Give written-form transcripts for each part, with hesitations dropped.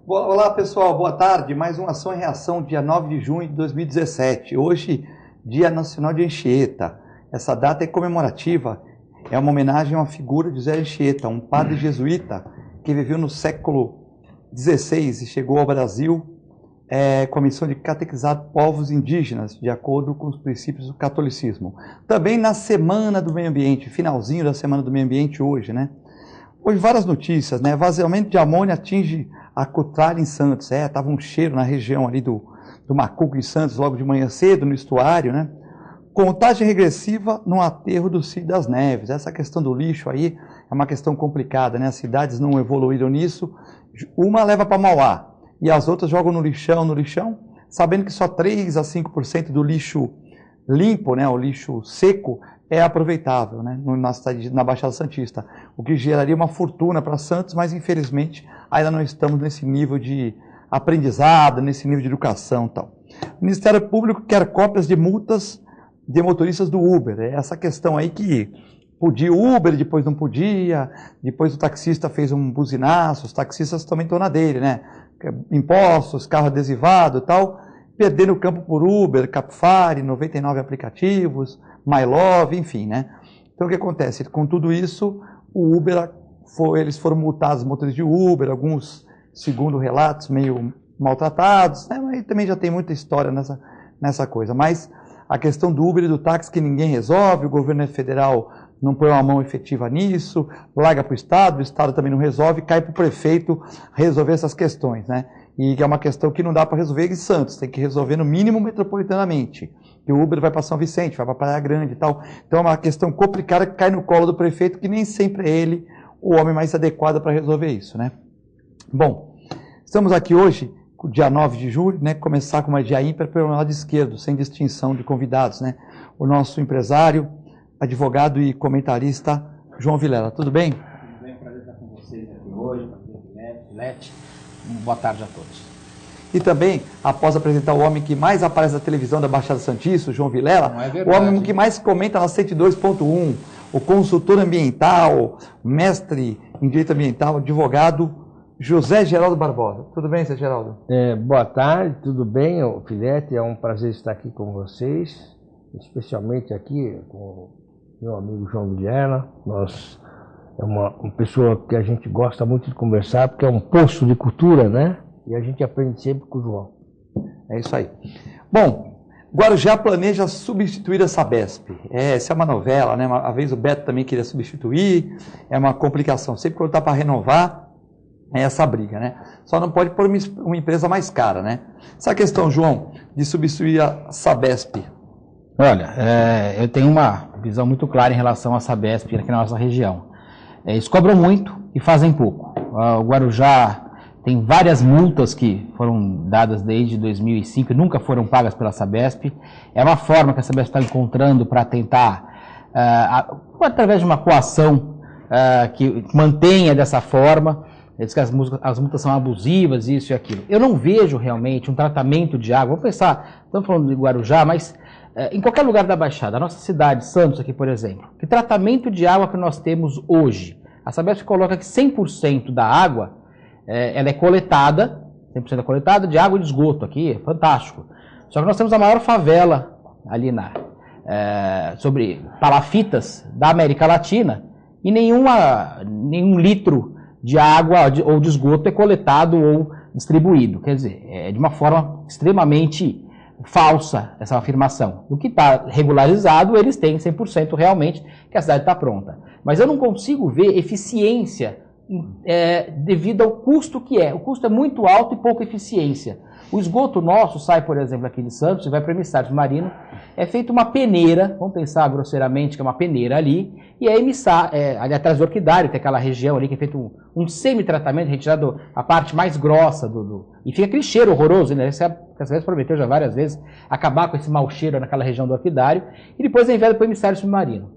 Olá pessoal, boa tarde. Mais uma Ação e Reação, dia 9 de junho de 2017. Hoje, Dia Nacional de Anchieta. Essa data é comemorativa, é uma homenagem a uma figura de José Anchieta, um padre jesuíta que viveu no século XVI e chegou ao Brasil com a missão de catequizar povos indígenas, de acordo com os princípios do catolicismo. Também na Semana do Meio Ambiente, finalzinho da Semana do Meio Ambiente hoje, né? Hoje várias notícias, né? Vazamento de amônia atinge a Cotralha em Santos. Tava um cheiro na região ali do Macuco em Santos, logo de manhã cedo, no estuário, né? Contagem regressiva no aterro do Cid das Neves. Essa questão do lixo aí é uma questão complicada, né? As cidades não evoluíram nisso. Uma leva para Mauá e as outras jogam no lixão, sabendo que só 3 a 5% do lixo limpo, né? O lixo seco, é aproveitável, né, na Baixada Santista, o que geraria uma fortuna para Santos, mas infelizmente ainda não estamos nesse nível de aprendizado, nesse nível de educação e tal. O Ministério Público quer cópias de multas de motoristas do Uber. É essa questão aí que podia Uber, depois não podia, depois o taxista fez um buzinaço, os taxistas também estão na dele, né? Impostos, carro adesivado e tal, perdendo o campo por Uber, Capfare, 99 aplicativos, MyLove, enfim, né? Então o que acontece? Com tudo isso, o Uber, eles foram multados, os motoristas de Uber, alguns, segundo relatos, meio maltratados, né? Mas também já tem muita história nessa coisa. Mas a questão do Uber e do táxi que ninguém resolve, o governo federal não põe uma mão efetiva nisso, larga para o Estado também não resolve, cai para o prefeito resolver essas questões, né? E que é uma questão que não dá para resolver em Santos, tem que resolver no mínimo metropolitanamente. Que o Uber vai para São Vicente, vai para Praia Grande e tal. Então é uma questão complicada que cai no colo do prefeito, que nem sempre é ele o homem mais adequado para resolver isso, né? Bom, estamos aqui hoje, dia 9 de julho, né? Começar com uma dia ímpar pelo lado esquerdo, sem distinção de convidados, né? O nosso empresário, advogado e comentarista, João Vilela. Tudo bem? Tudo bem, prazer estar com vocês aqui hoje, Lete. Boa tarde a todos. E também, após apresentar o homem que mais aparece na televisão da Baixada Santista, o João Vilela, o homem que mais comenta na 102.1, o consultor ambiental, mestre em direito ambiental, advogado, José Geraldo Barbosa. Tudo bem, José Geraldo? Boa tarde, tudo bem, Filete? É um prazer estar aqui com vocês, especialmente aqui com o meu amigo João Vilela. É uma pessoa que a gente gosta muito de conversar, porque é um poço de cultura, né? E a gente aprende sempre com o João. É isso aí. Bom, Guarujá planeja substituir a Sabesp. Essa é uma novela, né? Uma vez o Beto também queria substituir, é uma complicação. Sempre quando está para renovar, é essa briga, né? Só não pode pôr uma empresa mais cara, né? Essa questão, João, de substituir a Sabesp. Olha, eu tenho uma visão muito clara em relação à Sabesp aqui na nossa região. Eles cobram muito e fazem pouco. O Guarujá tem várias multas que foram dadas desde 2005 e nunca foram pagas pela Sabesp. É uma forma que a Sabesp está encontrando para tentar, através de uma coação que mantenha dessa forma. Diz que as multas são abusivas, isso e aquilo. Eu não vejo realmente um tratamento de água. Vamos pensar, estamos falando de Guarujá, mas em qualquer lugar da Baixada, a nossa cidade, Santos aqui, por exemplo, que tratamento de água que nós temos hoje? A Sabesp coloca que 100% da água, ela é coletada, 100% é coletada de água e de esgoto aqui, é fantástico. Só que nós temos a maior favela ali sobre palafitas da América Latina e nenhum litro de água ou de esgoto é coletado ou distribuído. Quer dizer, é de uma forma extremamente falsa essa afirmação. O que está regularizado, eles têm 100% realmente que a cidade está pronta. Mas eu não consigo ver eficiência devido ao custo que é. O custo é muito alto e pouca eficiência. O esgoto nosso sai, por exemplo, aqui de Santos e vai para o emissário submarino. É feita uma peneira, vamos pensar grosseiramente que é uma peneira ali, e é ali atrás do orquidário, tem aquela região ali que é feito um semi-tratamento, retirado a parte mais grossa e fica aquele cheiro horroroso, né? Essa vez prometeu já várias vezes acabar com esse mau cheiro naquela região do orquidário, e depois é enviado para o emissário submarino.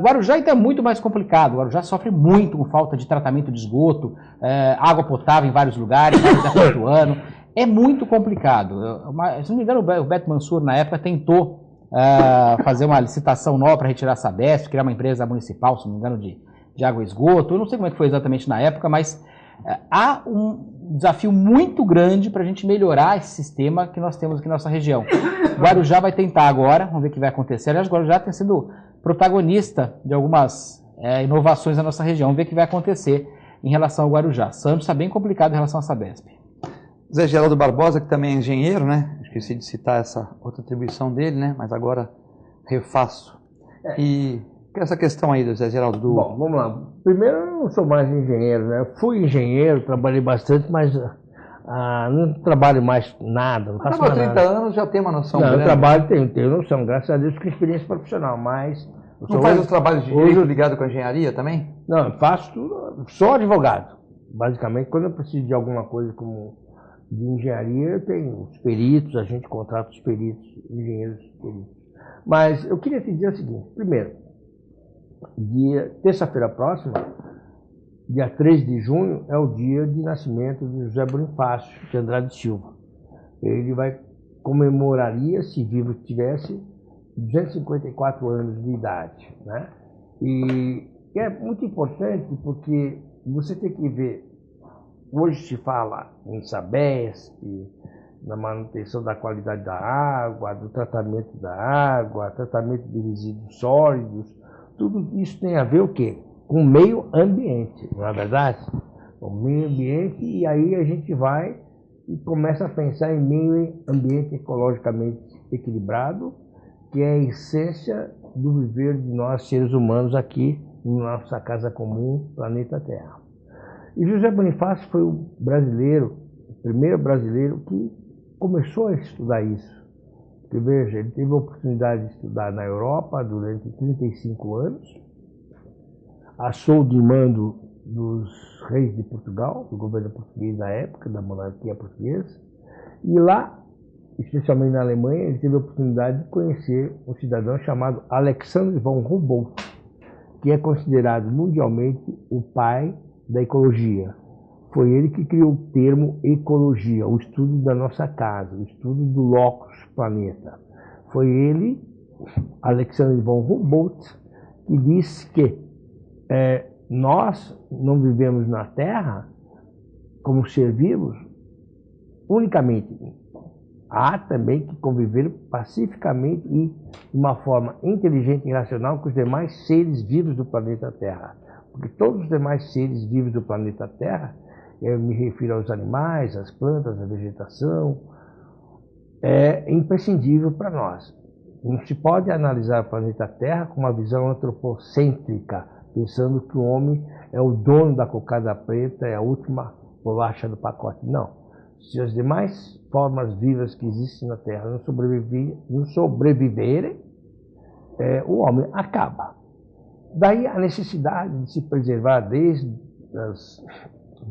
Guarujá então é muito mais complicado. Guarujá sofre muito com falta de tratamento de esgoto, água potável em vários lugares, água ano. É muito complicado. Se não me engano, o Beto Mansur, na época, tentou fazer uma licitação nova para retirar a Sabesp, criar uma empresa municipal, se não me engano, de água e esgoto. Eu não sei como é que foi exatamente na época, mas há um desafio muito grande para a gente melhorar esse sistema que nós temos aqui na nossa região. Guarujá vai tentar agora, vamos ver o que vai acontecer. Aliás, Guarujá tem sido protagonista de algumas inovações na nossa região. Vamos ver o que vai acontecer em relação ao Guarujá. Santos está bem complicado em relação à Sabesp. Zé Geraldo Barbosa, que também é engenheiro, né? Esqueci de citar essa outra atribuição dele, né? Mas agora refaço. E essa questão aí do Zé Geraldo do... Bom, vamos lá. Primeiro, eu não sou mais engenheiro, né? Eu fui engenheiro, trabalhei bastante, mas não trabalho mais nada, não faço mais nada. 30 anos já tem uma noção grande. Eu trabalho, tenho noção, graças a Deus, com experiência profissional, mas... Não faz os trabalhos de direito ligado com a engenharia também? Não, eu faço tudo, sou advogado. Basicamente, quando eu preciso de alguma coisa como de engenharia, eu tenho os peritos, a gente contrata os peritos, engenheiros peritos. Mas eu queria te dizer o seguinte: primeiro, terça-feira próxima, dia 3 de junho, é o dia de nascimento de José Bonifácio de Andrade Silva. Ele comemoraria, se vivo tivesse, 254 anos de idade, né? E é muito importante porque você tem que ver. Hoje se fala em Sabesp, na manutenção da qualidade da água, do tratamento da água, tratamento de resíduos sólidos. Tudo isso tem a ver o quê? Com o meio ambiente, não é verdade? O meio ambiente, e aí a gente vai e começa a pensar em meio ambiente ecologicamente equilibrado, que é a essência do viver de nós seres humanos aqui, na nossa casa comum, planeta Terra. E José Bonifácio foi o primeiro brasileiro que começou a estudar isso. Porque, veja, ele teve a oportunidade de estudar na Europa durante 35 anos, assou de mando dos reis de Portugal, do governo português da época, da monarquia portuguesa, e lá, especialmente na Alemanha, ele teve a oportunidade de conhecer um cidadão chamado Alexander von Humboldt, que é considerado mundialmente o pai da ecologia. Foi ele que criou o termo ecologia, o estudo da nossa casa, o estudo do locus planeta. Foi ele, Alexander von Humboldt, que disse que nós não vivemos na Terra como ser vivos unicamente. Há também que conviver pacificamente e de uma forma inteligente e racional com os demais seres vivos do planeta Terra. Porque todos os demais seres vivos do planeta Terra, eu me refiro aos animais, às plantas, à vegetação, é imprescindível para nós. Não se pode analisar o planeta Terra com uma visão antropocêntrica, pensando que o homem é o dono da cocada preta, é a última bolacha do pacote. Não. Se as demais formas vivas que existem na Terra não sobreviverem, o homem acaba. Daí a necessidade de se preservar desde as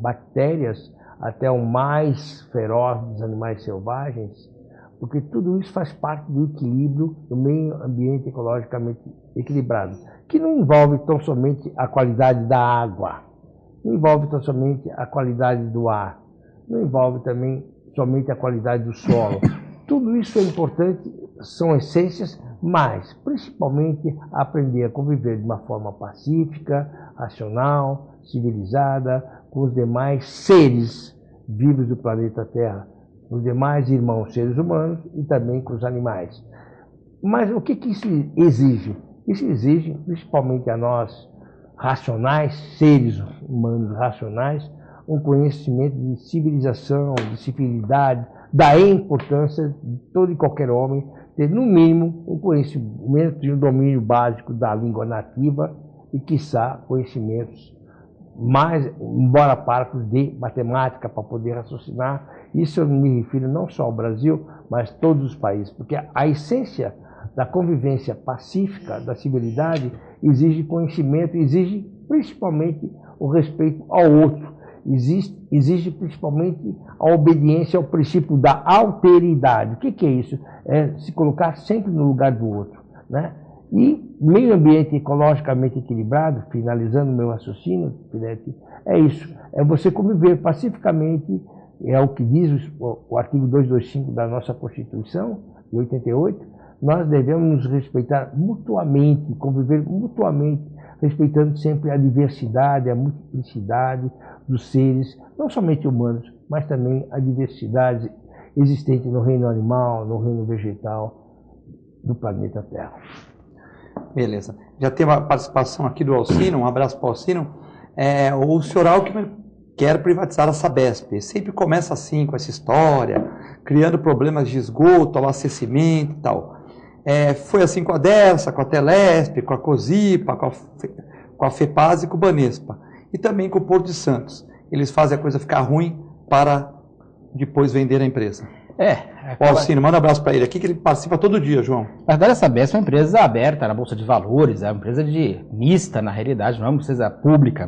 bactérias até o mais feroz dos animais selvagens, porque tudo isso faz parte do equilíbrio do meio ambiente ecologicamente equilibrado, que não envolve tão somente a qualidade da água, não envolve tão somente a qualidade do ar, não envolve também somente a qualidade do solo. Tudo isso é importante, são essências, mas principalmente aprender a conviver de uma forma pacífica, racional, civilizada, com os demais seres vivos do planeta Terra, os demais irmãos seres humanos e também com os animais. Mas o que isso exige? Isso exige, principalmente a nós, racionais, seres humanos racionais, um conhecimento de civilização, de civilidade, da importância de todo e qualquer homem ter, no mínimo, um conhecimento e um domínio básico da língua nativa e, quiçá, conhecimentos mais, embora parcos, de matemática para poder raciocinar. Isso eu me refiro não só ao Brasil, mas a todos os países, porque a essência da convivência pacífica, da civilidade, exige conhecimento, exige principalmente o respeito ao outro, exige principalmente a obediência ao princípio da alteridade. O que é isso? É se colocar sempre no lugar do outro, né? E meio ambiente ecologicamente equilibrado, finalizando meu raciocínio, Filete, é isso. É você conviver pacificamente, é o que diz o artigo 225 da nossa Constituição, de 88, nós devemos nos respeitar mutuamente, conviver mutuamente, respeitando sempre a diversidade, a multiplicidade dos seres, não somente humanos, mas também a diversidade existente no reino animal, no reino vegetal do planeta Terra. Beleza. Já tem uma participação aqui do Alcino, um abraço para o Alcino. O senhor Alckmin quer privatizar a Sabesp. Sempre começa assim, com essa história, criando problemas de esgoto, abastecimento e tal. Foi assim com a Dersa, com a Telesp, com a Cosipa, com a FEPAS e com o Banespa. E também com o Porto de Santos. Eles fazem a coisa ficar ruim para depois vender a empresa. O Alcino, manda um abraço para ele aqui, que ele participa todo dia, João. Na verdade, a Sabesp é uma empresa aberta na Bolsa de Valores, é uma empresa mista, na realidade, não é uma empresa pública.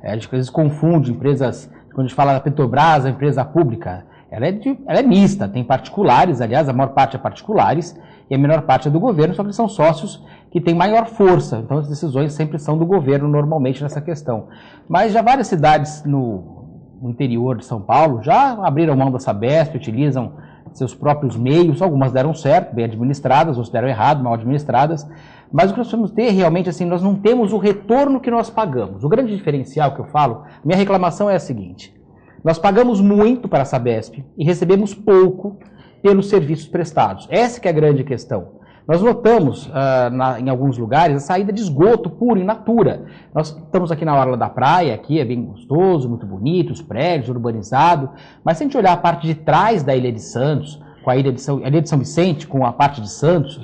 Às vezes confunde empresas, quando a gente fala da Petrobras, a empresa pública, ela é mista, tem particulares, aliás, a maior parte é particulares, e a menor parte é do governo, só que são sócios que têm maior força, então as decisões sempre são do governo, normalmente, nessa questão. Mas já várias cidades no interior de São Paulo já abriram mão da Sabesp, utilizam seus próprios meios, algumas deram certo, bem administradas, outras deram errado, mal administradas, mas o que nós vamos ter realmente, assim, nós não temos o retorno que nós pagamos. O grande diferencial que eu falo, minha reclamação é a seguinte: nós pagamos muito para a Sabesp e recebemos pouco pelos serviços prestados. Essa que é a grande questão. Nós notamos em alguns lugares a saída de esgoto puro, in natura. Nós estamos aqui na orla da praia, aqui é bem gostoso, muito bonito, os prédios, urbanizado, mas se a gente olhar a parte de trás da Ilha de Santos, com a Ilha de São Vicente, com a parte de Santos,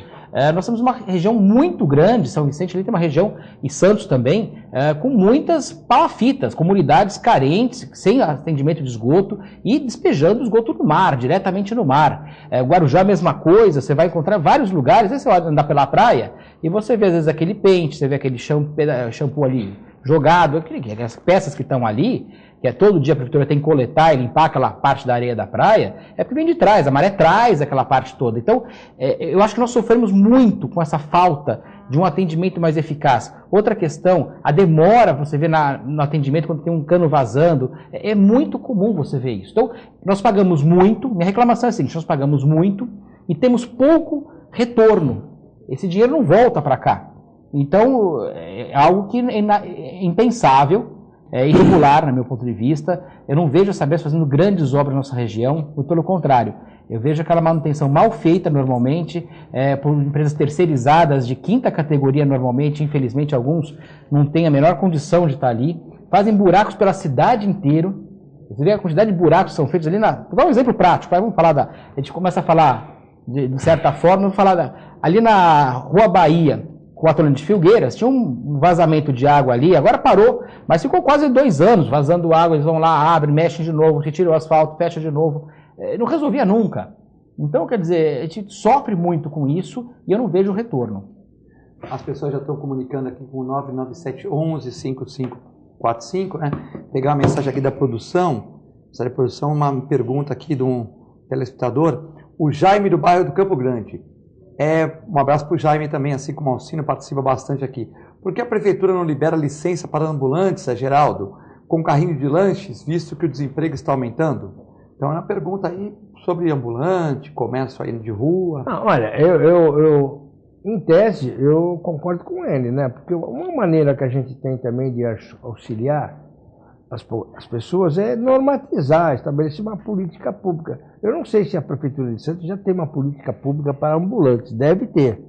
nós temos uma região muito grande, São Vicente ali tem uma região, e Santos também, com muitas palafitas, comunidades carentes, sem atendimento de esgoto e despejando esgoto no mar, diretamente no mar. Guarujá, a mesma coisa, você vai encontrar vários lugares, aí você vai andar pela praia e você vê às vezes aquele pente, você vê aquele shampoo ali jogado, as peças que estão ali, que todo dia a prefeitura tem que coletar e limpar aquela parte da areia da praia, é porque vem de trás, a maré traz aquela parte toda. Então, eu acho que nós sofremos muito com essa falta de um atendimento mais eficaz. Outra questão, a demora, você vê no atendimento quando tem um cano vazando, é muito comum você ver isso. Então, nós pagamos muito, minha reclamação é a seguinte: nós pagamos muito e temos pouco retorno. Esse dinheiro não volta para cá. Então, é algo que é impensável, é irregular, no meu ponto de vista. Eu não vejo a Sabesp fazendo grandes obras na nossa região, muito pelo contrário. Eu vejo aquela manutenção mal feita normalmente, por empresas terceirizadas de quinta categoria normalmente, infelizmente alguns não têm a menor condição de estar ali, fazem buracos pela cidade inteira. Você vê a quantidade de buracos que são feitos ali Vou dar um exemplo prático, vamos falar a gente começa a falar de certa forma, vamos falar ali na Rua Bahia, com o Atolônia de Filgueiras, tinha um vazamento de água ali, agora parou, mas ficou quase 2 anos vazando água, eles vão lá, abrem, mexem de novo, retiram o asfalto, fecham de novo, não resolvia nunca. Então, quer dizer, a gente sofre muito com isso e eu não vejo retorno. As pessoas já estão comunicando aqui com o 997115545, né? Pegar uma mensagem aqui da produção, uma pergunta aqui de um telespectador, o Jaime do bairro do Campo Grande. Um abraço para o Jaime também, assim como o Alcino participa bastante aqui. Por que a prefeitura não libera licença para ambulantes, Geraldo, com carrinho de lanches, visto que o desemprego está aumentando? Então é uma pergunta aí sobre ambulante, comércio aí de rua. Olha, eu em tese, eu concordo com ele, né? Porque uma maneira que a gente tem também de auxiliar as pessoas é normatizar, estabelecer uma política pública. Eu não sei se a Prefeitura de Santos já tem uma política pública para ambulantes, deve ter.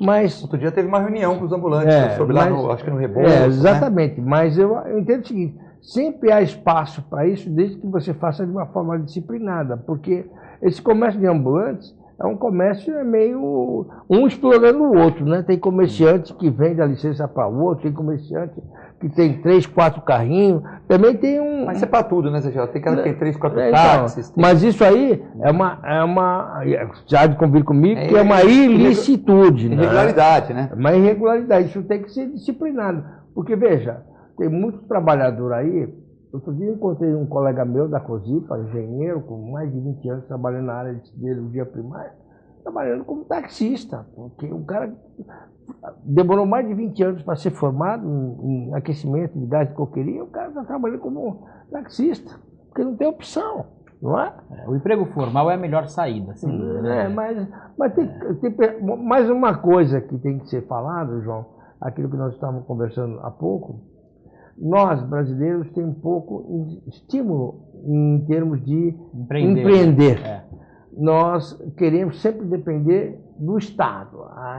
Mas outro dia teve uma reunião com os ambulantes, sobre lá acho que no Rebouças. Exatamente, né? Mas eu entendo o seguinte: sempre há espaço para isso, desde que você faça de uma forma disciplinada, porque esse comércio de ambulantes é um comércio meio um explorando o outro, né? Tem comerciante que vende a licença para o outro, tem comerciante que tem 3, 4 carrinhos, também tem um... Mas é para tudo, né, Zé Geraldo? Tem cara que tem 3, 4 táxis. Mas isso aí é uma já de convir comigo, que é uma ilicitude. Irregularidade, né? Uma irregularidade, isso tem que ser disciplinado. Porque, veja, tem muito trabalhador aí. Outro dia eu encontrei um colega meu da Cosipa, engenheiro, com mais de 20 anos trabalhando na área de energia primária. trabalhando como taxista, porque o cara demorou mais de 20 anos para ser formado em aquecimento de gás de coqueria, o cara está trabalhando como taxista, porque não tem opção, não é? O emprego formal é a melhor saída, sem dúvida, né? Mas tem mais uma coisa que tem que ser falada, João, aquilo que nós estávamos conversando há pouco. Nós, brasileiros, temos pouco estímulo em termos de empreender. Nós queremos sempre depender do Estado.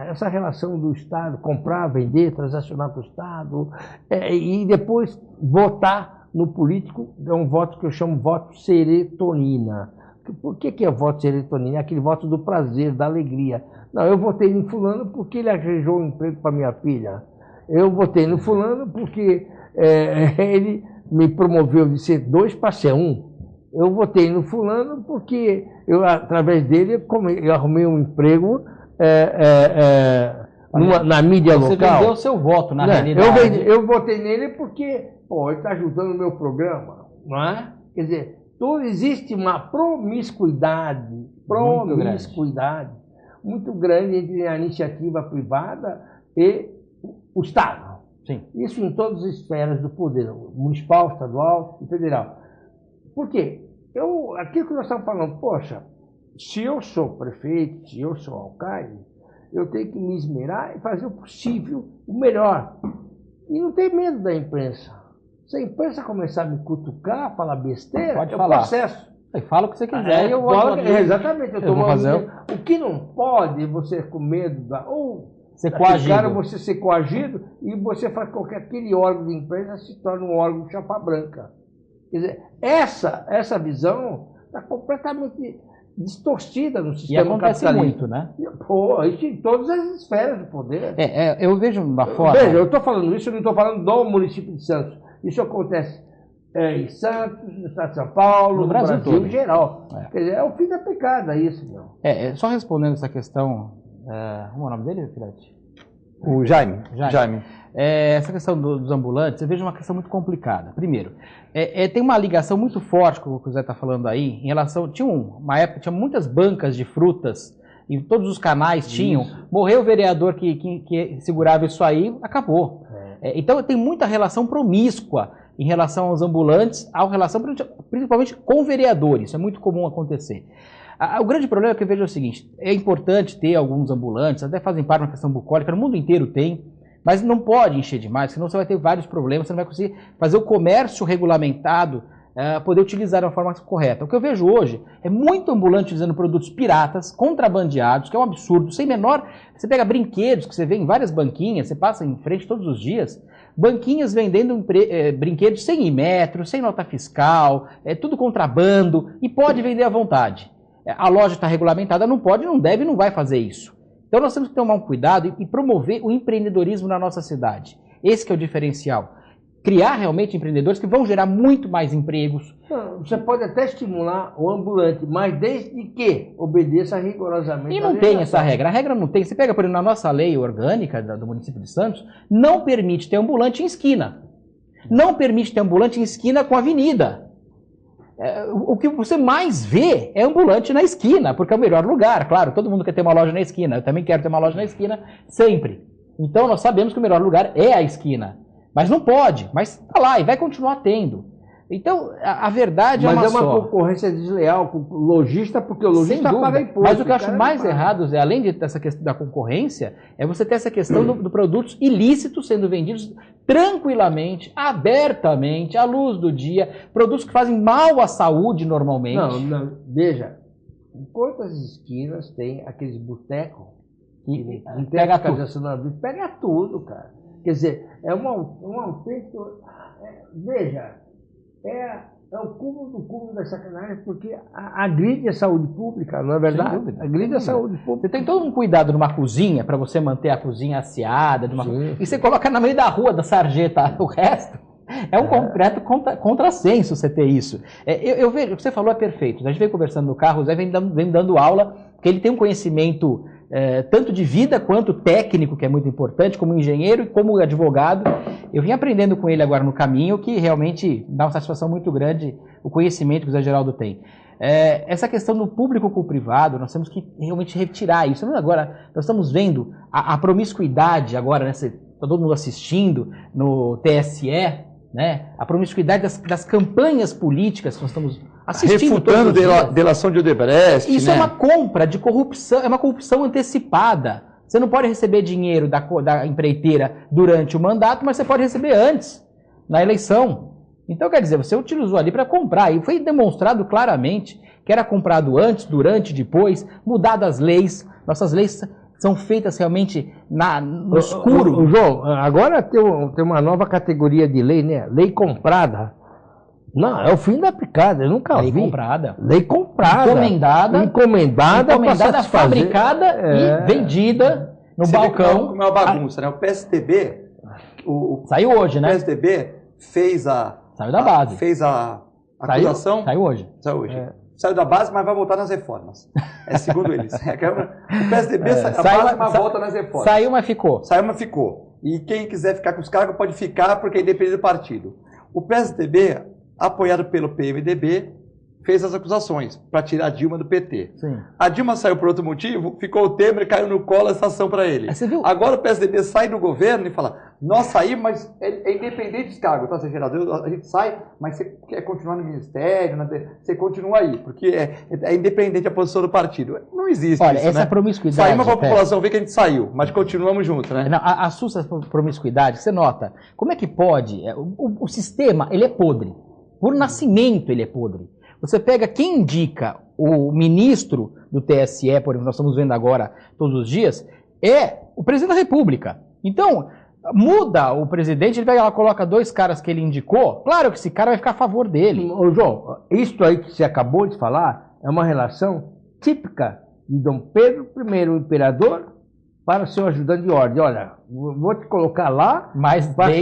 Essa relação do Estado, comprar, vender, transacionar com o Estado, e depois votar no político, é um voto que eu chamo voto serotonina. Por que é voto serotonina? É aquele voto do prazer, da alegria. Não, eu votei no fulano porque ele arranjou um emprego para minha filha. Eu votei no fulano porque ele me promoveu de ser 2 para ser 1. Eu votei no fulano porque eu, através dele, eu arrumei um emprego na mídia local. Você vendeu o seu voto, na realidade. Eu votei nele porque ele está ajudando o meu programa, não é? Quer dizer, existe uma promiscuidade muito grande entre a iniciativa privada e o Estado. Sim. Isso em todas as esferas do poder, municipal, estadual e federal. Por quê? Aquilo que nós estamos falando, poxa, se eu sou prefeito, se eu sou alcalde, eu tenho que me esmerar e fazer o possível, o melhor. E não tem medo da imprensa. Se a imprensa começar a me cutucar, falar besteira, pode falar. Processo. Fala o que você quiser. Exatamente. O que não pode, você com medo ser coagido. Você ser coagido e você faz com que aquele órgão de imprensa se torne um órgão chapa branca. Quer dizer, essa visão está completamente distorcida no sistema capitalista. E acontece muito, né? Isso em todas as esferas do poder. Eu vejo uma forma... Veja, eu estou falando isso, eu não estou falando do município de Santos. Isso acontece em Santos, no estado de São Paulo, no Brasil todo. Em geral. Quer dizer, é o fim da picada isso, meu. Só respondendo essa questão... como é o nome dele, Filete? O Jaime. Essa questão dos ambulantes, eu vejo uma questão muito complicada. Primeiro, tem uma ligação muito forte com o que o Zé está falando aí, em relação... Uma época, tinha muitas bancas de frutas, e todos os canais tinham. Morreu o vereador que segurava isso aí, acabou. Então, tem muita relação promíscua em relação aos ambulantes, principalmente com vereadores. Isso é muito comum acontecer. O grande problema que eu vejo é o seguinte: é importante ter alguns ambulantes, até fazem parte de uma questão bucólica, no mundo inteiro tem, mas não pode encher demais, senão você vai ter vários problemas, você não vai conseguir fazer o comércio regulamentado, poder utilizar de uma forma correta. O que eu vejo hoje é muito ambulante utilizando produtos piratas, contrabandeados, que é um absurdo, sem menor... Você pega brinquedos que você vê em várias banquinhas, você passa em frente todos os dias, banquinhas vendendo brinquedos sem metro, sem nota fiscal, tudo contrabando, e pode vender à vontade. A loja está regulamentada, não pode, não deve, não vai fazer isso. Então nós temos que tomar um cuidado e promover o empreendedorismo na nossa cidade. Esse que é o diferencial. Criar realmente empreendedores que vão gerar muito mais empregos. Você pode até estimular o ambulante, mas desde que obedeça rigorosamente. E não tem essa regra. A regra não tem. Você pega, por exemplo, na nossa lei orgânica do município de Santos, não permite ter ambulante em esquina. Não permite ter ambulante em esquina com avenida. O que você mais vê é ambulante na esquina, porque é o melhor lugar. Claro, todo mundo quer ter uma loja na esquina. Eu também quero ter uma loja na esquina sempre. Então nós sabemos que o melhor lugar é a esquina. Mas não pode, mas está lá e vai continuar tendo. Então, a verdade é uma só. Mas é uma concorrência desleal com o lojista, porque o lojista paga imposto. Mas o que eu acho mais errado, Zé, além dessa questão da concorrência, é você ter essa questão do produtos ilícitos sendo vendidos tranquilamente, abertamente, à luz do dia, produtos que fazem mal à saúde normalmente. Não, veja, em quantas esquinas tem aqueles botecos que pega tudo. Pega tudo, cara. Quer dizer, é um autêntico... Veja, é o cúmulo do cúmulo da sacanagem, porque agride a saúde pública, não é verdade? Agride a saúde pública. Você tem todo um cuidado numa cozinha, para você manter a cozinha asseada, e você coloca na meio da rua da sarjeta o resto. É um completo contrassenso você ter isso. Eu vejo, o que você falou é perfeito. A gente vem conversando no carro, o Zé vem dando aula, porque ele tem um conhecimento tanto de vida quanto técnico, que é muito importante, como engenheiro e como advogado, eu vim aprendendo com ele agora no caminho, que realmente dá uma satisfação muito grande o conhecimento que o Zé Geraldo tem. Essa questão do público com o privado, nós temos que realmente retirar isso. Agora, nós estamos vendo a promiscuidade agora, né, tá todo mundo assistindo no TSE, né, a promiscuidade das campanhas políticas que nós estamos assistindo. Refutando delação de Odebrecht. Isso, né? É uma compra de corrupção, é uma corrupção antecipada. Você não pode receber dinheiro da empreiteira durante o mandato, mas você pode receber antes, na eleição. Então, quer dizer, você utilizou ali para comprar, e foi demonstrado claramente que era comprado antes, durante, depois, mudadas as leis. Nossas leis são feitas realmente no escuro. João, agora tem uma nova categoria de lei, né? Lei comprada. Não, é o fim da picada, eu nunca vi. Lei comprada. Lei comprada. Encomendada, fabricada e vendida no balcão. Como é uma bagunça, né? O PSDB... Saiu hoje, né? O PSDB fez Saiu da base. Fez a acusação. Saiu hoje. Saiu hoje. Saiu da base, mas vai voltar nas reformas. Segundo eles. O PSDB saiu da base, mas volta nas reformas. Saiu, mas ficou. Saiu, mas ficou. E quem quiser ficar com os cargos pode ficar, porque é independente do partido. O PSDB, apoiado pelo PMDB, fez as acusações para tirar a Dilma do PT. Sim. A Dilma saiu por outro motivo, ficou o Temer, caiu no colo essa ação para ele. Agora o PSDB sai do governo e fala, nós saímos, mas é independente dos cargos, tá, gerador, a gente sai, mas você quer continuar no ministério, você continua aí, porque é independente a posição do partido. Não existe Olha, isso, essa né? promiscuidade... Saímos para a população ver que a gente saiu, mas continuamos juntos, né? Não, assusta essa promiscuidade, você nota. Como é que pode? O sistema, ele é podre. Por nascimento, ele é podre. Você pega quem indica o ministro do TSE, por exemplo, nós estamos vendo agora todos os dias, é o presidente da República. Então, muda o presidente, ele pega lá, coloca 2 caras que ele indicou, claro que esse cara vai ficar a favor dele. Ô, João, isso aí que você acabou de falar é uma relação típica de Dom Pedro I, o imperador, para seu ajudante de ordem. Olha, vou te colocar lá, mas para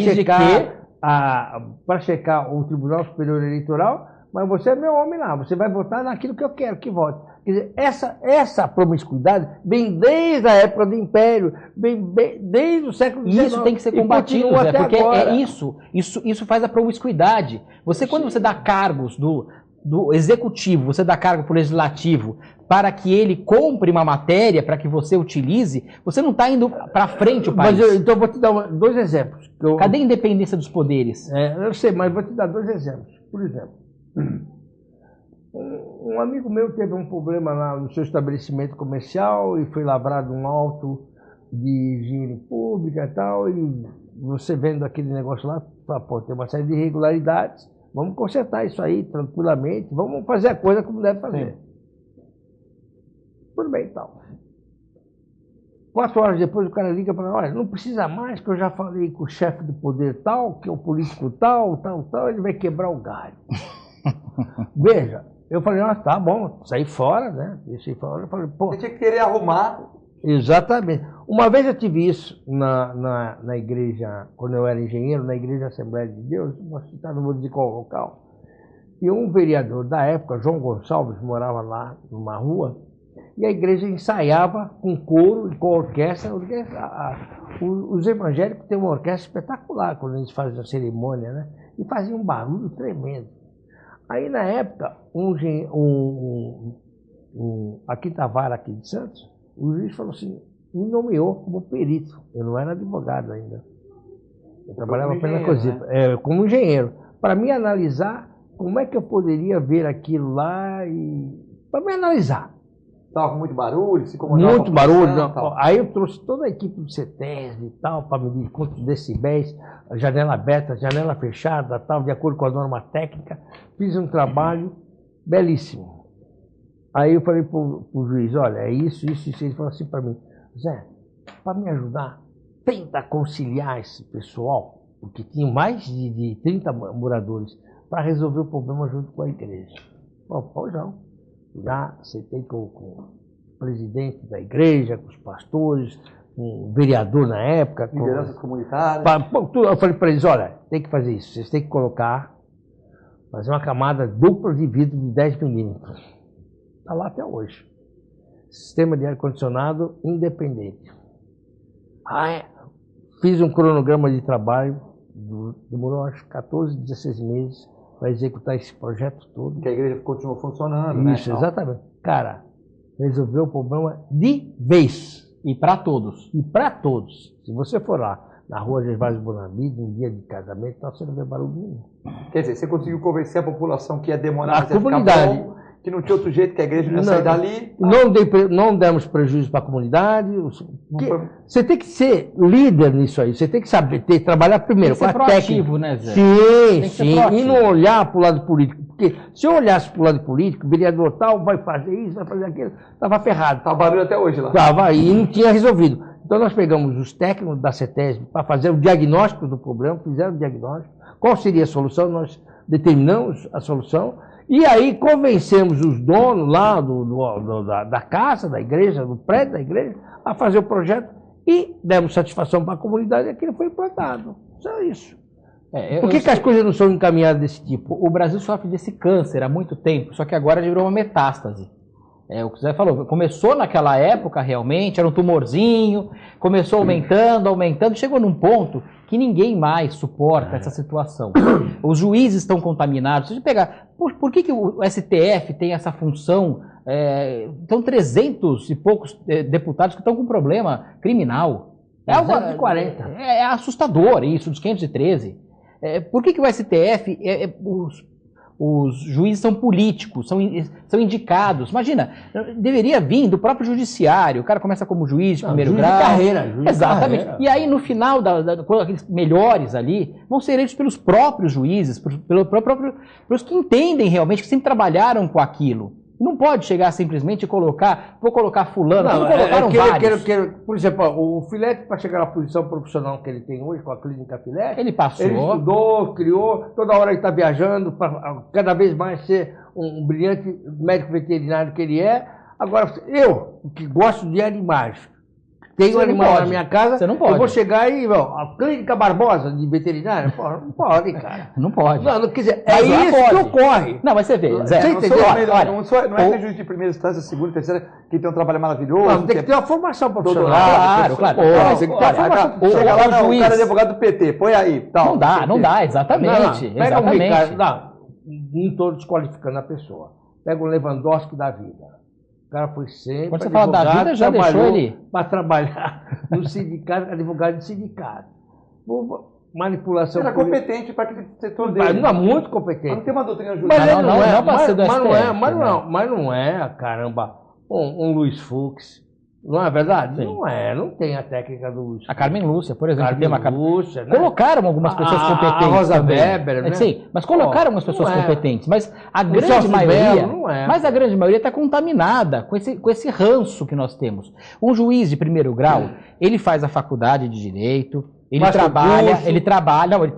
checar o Tribunal Superior Eleitoral, mas você é meu homem lá, você vai votar naquilo que eu quero que vote. Quer dizer, essa promiscuidade vem desde a época do Império, vem desde o século XIX. Isso tem que ser combatido, Zé, porque agora. Isso faz a promiscuidade. Quando você dá cargos do executivo, você dá cargo para o legislativo, para que ele compre uma matéria, para que você utilize, você não está indo para frente o país. Então eu vou te dar 2 exemplos. Cadê a independência dos poderes? Eu sei, mas vou te dar 2 exemplos. Por exemplo, um amigo meu teve um problema lá no seu estabelecimento comercial e foi lavrado um auto de higiene pública e tal, e você vendo aquele negócio lá, fala, pô, tem uma série de irregularidades, vamos consertar isso aí tranquilamente, vamos fazer a coisa como deve fazer. Sim. Tudo bem, então. 4 horas depois o cara liga para mim, olha, não precisa mais, que eu já falei com o chefe do poder tal, que é o político tal, ele vai quebrar o galho. Veja, eu falei, tá bom, saí fora, né? Deixei fora, eu falei, pô. Você tinha que querer arrumar. Exatamente. Uma vez eu tive isso na igreja, quando eu era engenheiro, na igreja Assembleia de Deus, não vou dizer qual local, e um vereador da época, João Gonçalves, morava lá numa rua, e a igreja ensaiava com coro e com orquestra. Os evangélicos têm uma orquestra espetacular quando eles fazem a cerimônia, né? E faziam um barulho tremendo. Aí, na época, a quinta vara aqui de Santos, o juiz falou assim, me nomeou como perito. Eu não era advogado ainda. Eu trabalhava apenas como engenheiro. Para me analisar como é que eu poderia ver aquilo lá e... Para me analisar. Estava com muito barulho, se incomodava. Muito barulho. Aí eu trouxe toda a equipe do CETESB e tal, para medir quantos decibéis, janela aberta, janela fechada, tal, de acordo com a norma técnica. Fiz um trabalho belíssimo. Aí eu falei para o juiz, olha, é isso. Ele falou assim para mim, Zé, para me ajudar, tenta conciliar esse pessoal, porque tinha mais de 30 moradores, para resolver o problema junto com a igreja. Bom, pois não. Já sentei com o presidente da igreja, com os pastores, com o vereador na época. Lideranças comunitárias. Eu falei para eles, olha, tem que fazer isso, vocês têm que fazer uma camada dupla de vidro de 10 milímetros. Está lá até hoje. Sistema de ar-condicionado independente. Fiz um cronograma de trabalho, demorou acho 14, 16 meses para executar esse projeto todo. Que a igreja continuou funcionando, Isso, né? Exatamente. Cara, resolveu o problema de vez. E para todos. E para todos. Se você for lá na rua Gervásio Bonambi, num dia de casamento, você não vê barulho nenhum. Quer dizer, você conseguiu convencer a população que ia demorar, A comunidade. Bom, que não tinha outro jeito, que a igreja não ia sair dali. Não demos prejuízo para a comunidade. Você tem que ser líder nisso aí. Você tem que saber trabalhar primeiro com a técnica. Né, Zé? Sim. E não olhar para o lado político. Porque se eu olhasse para o lado político, o vereador tal vai fazer isso, vai fazer aquilo, estava ferrado. Tá barulho até hoje lá. Estava e não tinha resolvido. Então nós pegamos os técnicos da CETESB para fazer o diagnóstico do problema, fizeram o diagnóstico. Qual seria a solução? Nós determinamos a solução. E aí convencemos os donos lá da casa, da igreja, do prédio da igreja, a fazer o projeto e demos satisfação para a comunidade e aquilo foi implantado. Só isso. Por que as coisas não são encaminhadas desse tipo? O Brasil sofre desse câncer há muito tempo, só que agora virou uma metástase. O que o Zé falou, começou naquela época realmente, era um tumorzinho, começou aumentando, chegou num ponto que ninguém mais suporta essa situação. Os juízes estão contaminados. Se a gente pegar, por que o STF tem essa função? Estão 300 e poucos deputados que estão com problema criminal. É 240. É assustador isso, dos 513. Por que o STF, os juízes são políticos, são indicados? Imagina, deveria vir do próprio judiciário. O cara começa como juiz de primeiro grau. De carreira. Exatamente. Carreira. E aí, no final, quando aqueles melhores ali, vão ser eleitos pelos próprios juízes, pelos que entendem realmente, que sempre trabalharam com aquilo. Não pode chegar simplesmente e vou colocar fulano, colocaram vários. Por exemplo, o Filete, para chegar na posição profissional que ele tem hoje, com a clínica Filete, ele passou. Ele estudou, criou, toda hora ele está viajando, para cada vez mais ser um brilhante médico veterinário que ele é. Agora, eu, que gosto de animais, tenho um animal na minha casa, você não pode. Eu vou chegar e, a clínica Barbosa de veterinário, não pode, cara. Não pode. Não, quer dizer, é isso que ocorre. Não, mas você vê, Zé. Não é juiz de primeira instância, segunda, terceira, que tem um trabalho maravilhoso. Não, tem que ter uma formação profissional. Claro. Tem que ter uma formação. Chega lá, o cara é advogado do PT, põe aí. Tal, não dá, exatamente. Pega um Ricardo, não estou desqualificando a pessoa. Pega o Lewandowski da vida. O cara foi sempre. Quando você fala da vida, já deixou ele. Para trabalhar no sindicato, advogado de sindicato. Manipulação. Era competente para aquele setor dele. Não é muito competente. Mas não tem uma doutrina jurídica. Mas ele não é parceiro do STF. Mas não é, caramba, um Luiz Fux. Não é verdade? Sim. Não é, não tem a técnica do Luiz Fux. A Carmen Lúcia, por exemplo. Lúcia, né? Colocaram algumas pessoas competentes. A Rosa também. Weber, né? Sim, mas colocaram algumas pessoas competentes. Mas a grande Celso maioria. Belo, não é. Mas a grande maioria está contaminada com esse ranço que nós temos. Um juiz de primeiro grau, ele faz a faculdade de direito. Ele trabalha,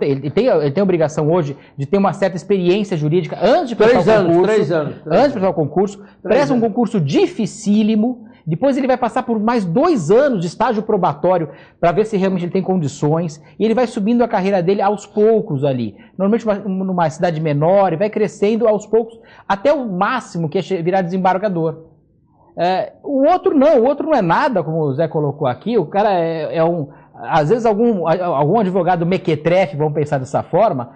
ele tem a obrigação hoje de ter uma certa experiência jurídica antes de prestar o concurso. 3 anos. Antes de prestar o concurso, presta um concurso dificílimo. Depois ele vai passar por mais 2 anos de estágio probatório para ver se realmente ele tem condições. E ele vai subindo a carreira dele aos poucos ali. Normalmente numa cidade menor, e vai crescendo aos poucos até o máximo que é virar desembargador. O outro não é nada, como o Zé colocou aqui. O cara às vezes algum advogado mequetrefe, vamos pensar dessa forma,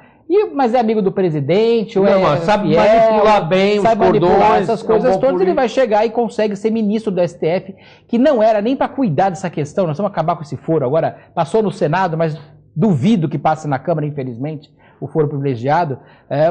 mas é amigo do presidente, sabe manipular bem os cordões, essas coisas todas, ele vai chegar e consegue ser ministro do STF, que não era nem para cuidar dessa questão. Nós vamos acabar com esse foro agora. Passou no Senado, mas duvido que passe na Câmara, infelizmente, o foro privilegiado,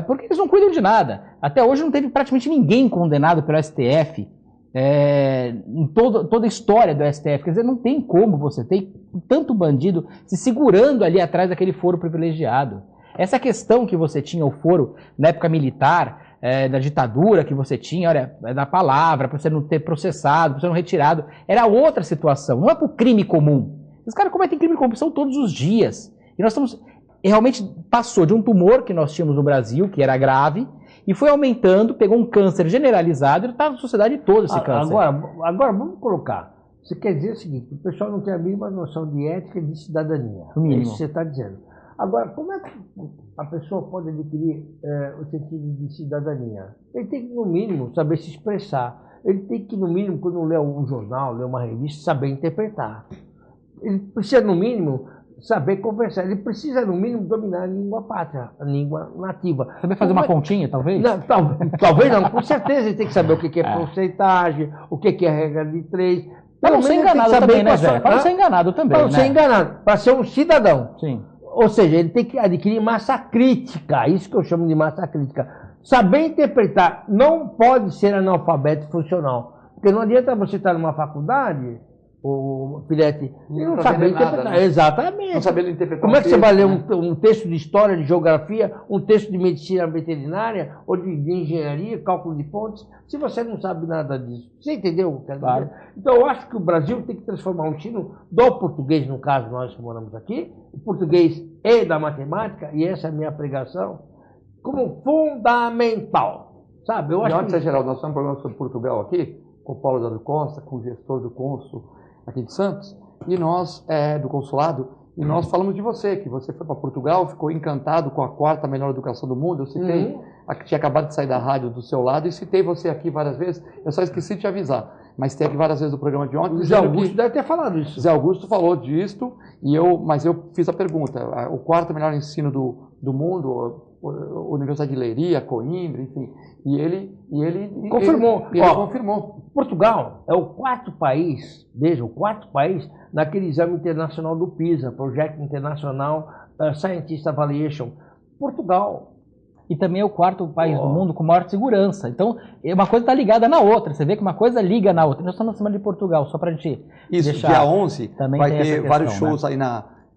porque eles não cuidam de nada. Até hoje não teve praticamente ninguém condenado pelo STF. Em toda a história do STF. Quer dizer, não tem como você ter tanto bandido se segurando ali atrás daquele foro privilegiado. Essa questão que você tinha, o foro na época militar, da ditadura que você tinha, da palavra, para você não ter processado, para você não retirado, era outra situação. Não é por crime comum. Os caras cometem crime de corrupção todos os dias. E nós estamos... Realmente passou de um tumor que nós tínhamos no Brasil, que era grave, e foi aumentando, pegou um câncer generalizado e está na sociedade toda esse câncer. Agora, vamos colocar. Você quer dizer o seguinte, o pessoal não tem a mínima noção de ética e de cidadania. É isso que você está dizendo. Agora, como é que a pessoa pode adquirir o sentido de cidadania? Ele tem que, no mínimo, saber se expressar. Ele tem que, no mínimo, quando lê um jornal, lê uma revista, saber interpretar. Ele precisa, no mínimo, saber conversar. Ele precisa, no mínimo, dominar a língua pátria, a língua nativa. Saber fazer uma continha, talvez? Não, talvez não, com certeza ele tem que saber o que é porcentagem, o que é regra de 3. Para não ser enganado também, né, Zé? Para não ser enganado também, Para não ser enganado, para ser um cidadão. Sim. Ou seja, ele tem que adquirir massa crítica, isso que eu chamo de massa crítica. Saber interpretar, não pode ser analfabeto funcional. Porque não adianta você estar numa faculdade, o Filete, e não saber interpretar. Nada, né? Exatamente. Não saber interpretar. Como é que você vai ler um texto de história, de geografia, um texto de medicina veterinária, ou de engenharia, cálculo de fontes, se você não sabe nada disso? Você entendeu? Claro. Então, eu acho que o Brasil tem que transformar o ensino do português, no caso, nós que moramos aqui, o português e da matemática, e essa é a minha pregação, como fundamental. Sabe? Eu acho que... Geraldo, nós temos um programa sobre Portugal aqui, com o Paulo Eduardo Costa, com o gestor do cônsul aqui de Santos, e nós, do consulado, e nós falamos de você, que você foi para Portugal, ficou encantado com a 4ª melhor educação do mundo. Eu citei, a que tinha acabado de sair da rádio do seu lado, e citei você aqui várias vezes, eu só esqueci de te avisar, mas tem aqui várias vezes o programa de ontem. O Zé Augusto deve ter falado isso. Zé Augusto falou disto, mas eu fiz a pergunta, o 4º melhor ensino do mundo, Universidade de Leiria, Coimbra, enfim, e ele confirmou. Ele confirmou. Portugal é o 4º país, veja, o 4º país naquele exame internacional do PISA, Project International Scientist Evaluation. Portugal. E também é o 4º país do mundo com maior segurança. Então, uma coisa está ligada na outra. Você vê que uma coisa liga na outra. Nós estamos na semana de Portugal, só para a gente deixar... Dia 11 também vai ter vários shows, né? Aí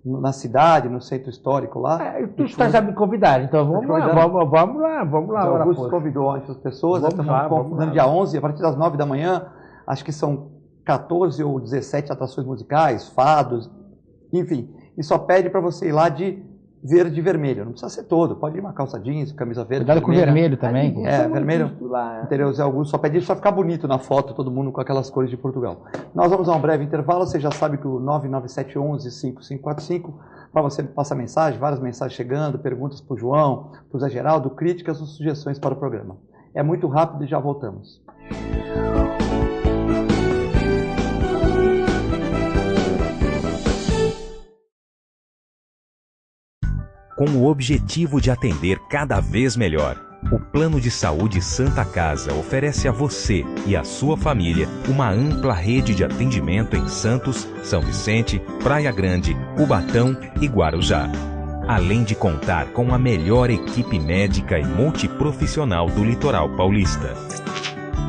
na cidade, no centro histórico lá. Tu estás a me convidar, então vamos lá. O Augusto convidou antes as pessoas, nós estamos convidando dia 11, a partir das 9 da manhã, acho que são 14 ou 17 atrações musicais, fados, enfim, e só pede para você ir lá de verde e vermelho, não precisa ser todo, pode ir uma calça jeans, camisa verde. Cuidado com o vermelho também. Vermelho, entendeu? Zé Augusto só pede isso, só ficar bonito na foto, todo mundo com aquelas cores de Portugal. Nós vamos a um breve intervalo, você já sabe que o 99711-5545, para você passar mensagem, várias mensagens chegando, perguntas para o João, para o Zé Geraldo, críticas ou sugestões para o programa. É muito rápido e já voltamos. Com o objetivo de atender cada vez melhor, o Plano de Saúde Santa Casa oferece a você e a sua família uma ampla rede de atendimento em Santos, São Vicente, Praia Grande, Cubatão e Guarujá. Além de contar com a melhor equipe médica e multiprofissional do litoral paulista.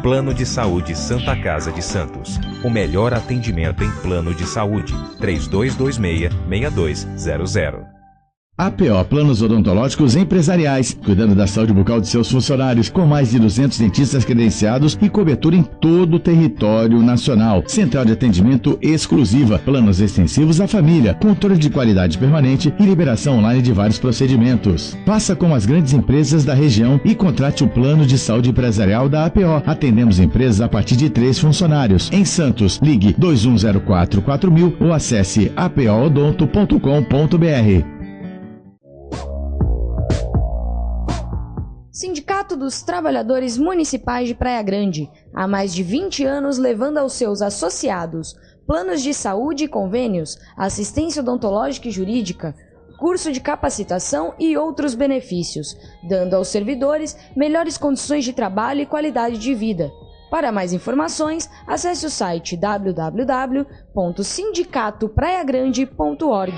Plano de Saúde Santa Casa de Santos. O melhor atendimento em plano de saúde. 3226-6200. APO Planos Odontológicos Empresariais, cuidando da saúde bucal de seus funcionários, com mais de 200 dentistas credenciados e cobertura em todo o território nacional. Central de atendimento exclusiva, planos extensivos à família, controle de qualidade permanente e liberação online de vários procedimentos. Faça como as grandes empresas da região e contrate o plano de saúde empresarial da APO. Atendemos empresas a partir de 3 funcionários. Em Santos, ligue 2104-4000 ou acesse apoodonto.com.br. Sindicato dos Trabalhadores Municipais de Praia Grande, há mais de 20 anos levando aos seus associados planos de saúde e convênios, assistência odontológica e jurídica, curso de capacitação e outros benefícios, dando aos servidores melhores condições de trabalho e qualidade de vida. Para mais informações, acesse o site www.sindicatopraiagrande.org.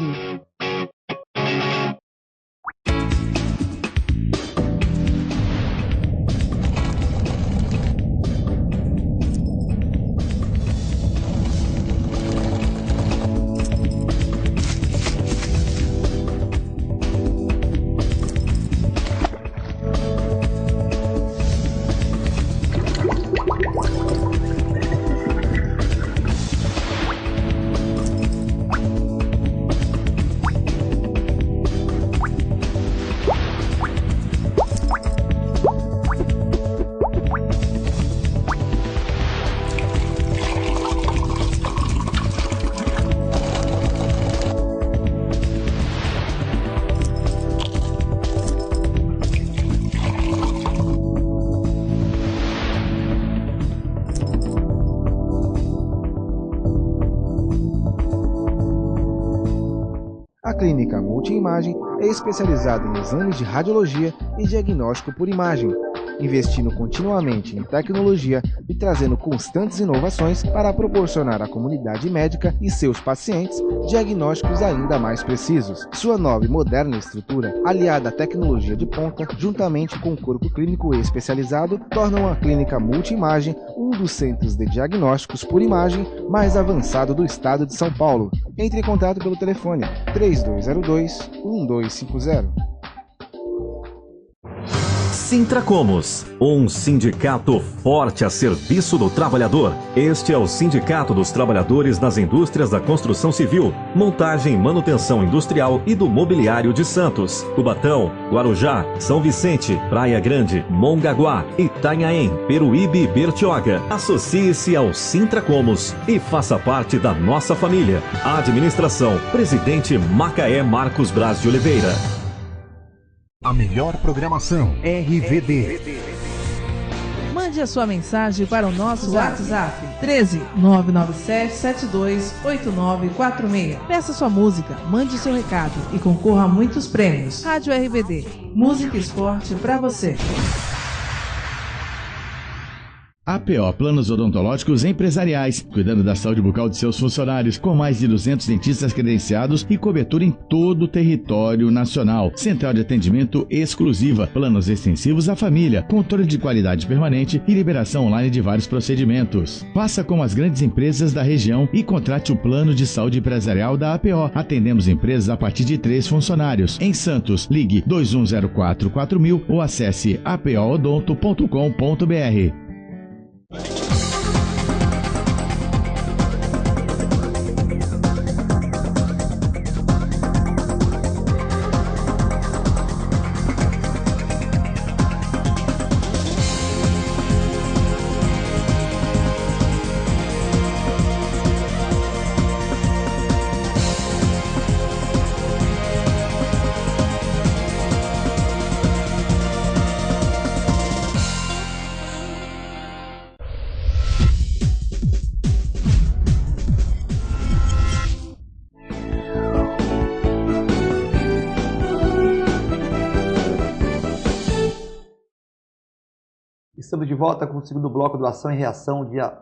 clínica Multiimagem é especializada em exames de radiologia e diagnóstico por imagem, investindo continuamente em tecnologia e trazendo constantes inovações para proporcionar à comunidade médica e seus pacientes diagnósticos ainda mais precisos. Sua nova e moderna estrutura, aliada à tecnologia de ponta, juntamente com o corpo clínico especializado, tornam a clínica Multiimagem um dos centros de diagnósticos por imagem mais avançado do estado de São Paulo. Entre em contato pelo telefone 3202-1250. Sintracomos, um sindicato forte a serviço do trabalhador. Este é o Sindicato dos Trabalhadores nas Indústrias da Construção Civil, Montagem e Manutenção Industrial e do Mobiliário de Santos, Cubatão, Guarujá, São Vicente, Praia Grande, Mongaguá, Itanhaém, Peruíbe e Bertioga. Associe-se ao Sintracomos e faça parte da nossa família. Administração, Presidente Macaé Marcos Braz de Oliveira. A melhor programação RVD. Mande a sua mensagem para o nosso WhatsApp 13 997 72 8946. Peça sua música, mande seu recado e concorra a muitos prêmios. Rádio RVD, música e esporte para você. APO Planos Odontológicos Empresariais, cuidando da saúde bucal de seus funcionários, com mais de 200 dentistas credenciados e cobertura em todo o território nacional. Central de atendimento exclusiva, planos extensivos à família, controle de qualidade permanente e liberação online de vários procedimentos. Faça como as grandes empresas da região e contrate o plano de saúde empresarial da APO. Atendemos empresas a partir de 3 funcionários. Em Santos, ligue 2104-4000 ou acesse apoodonto.com.br. Estamos de volta com o segundo bloco do Ação e Reação, dia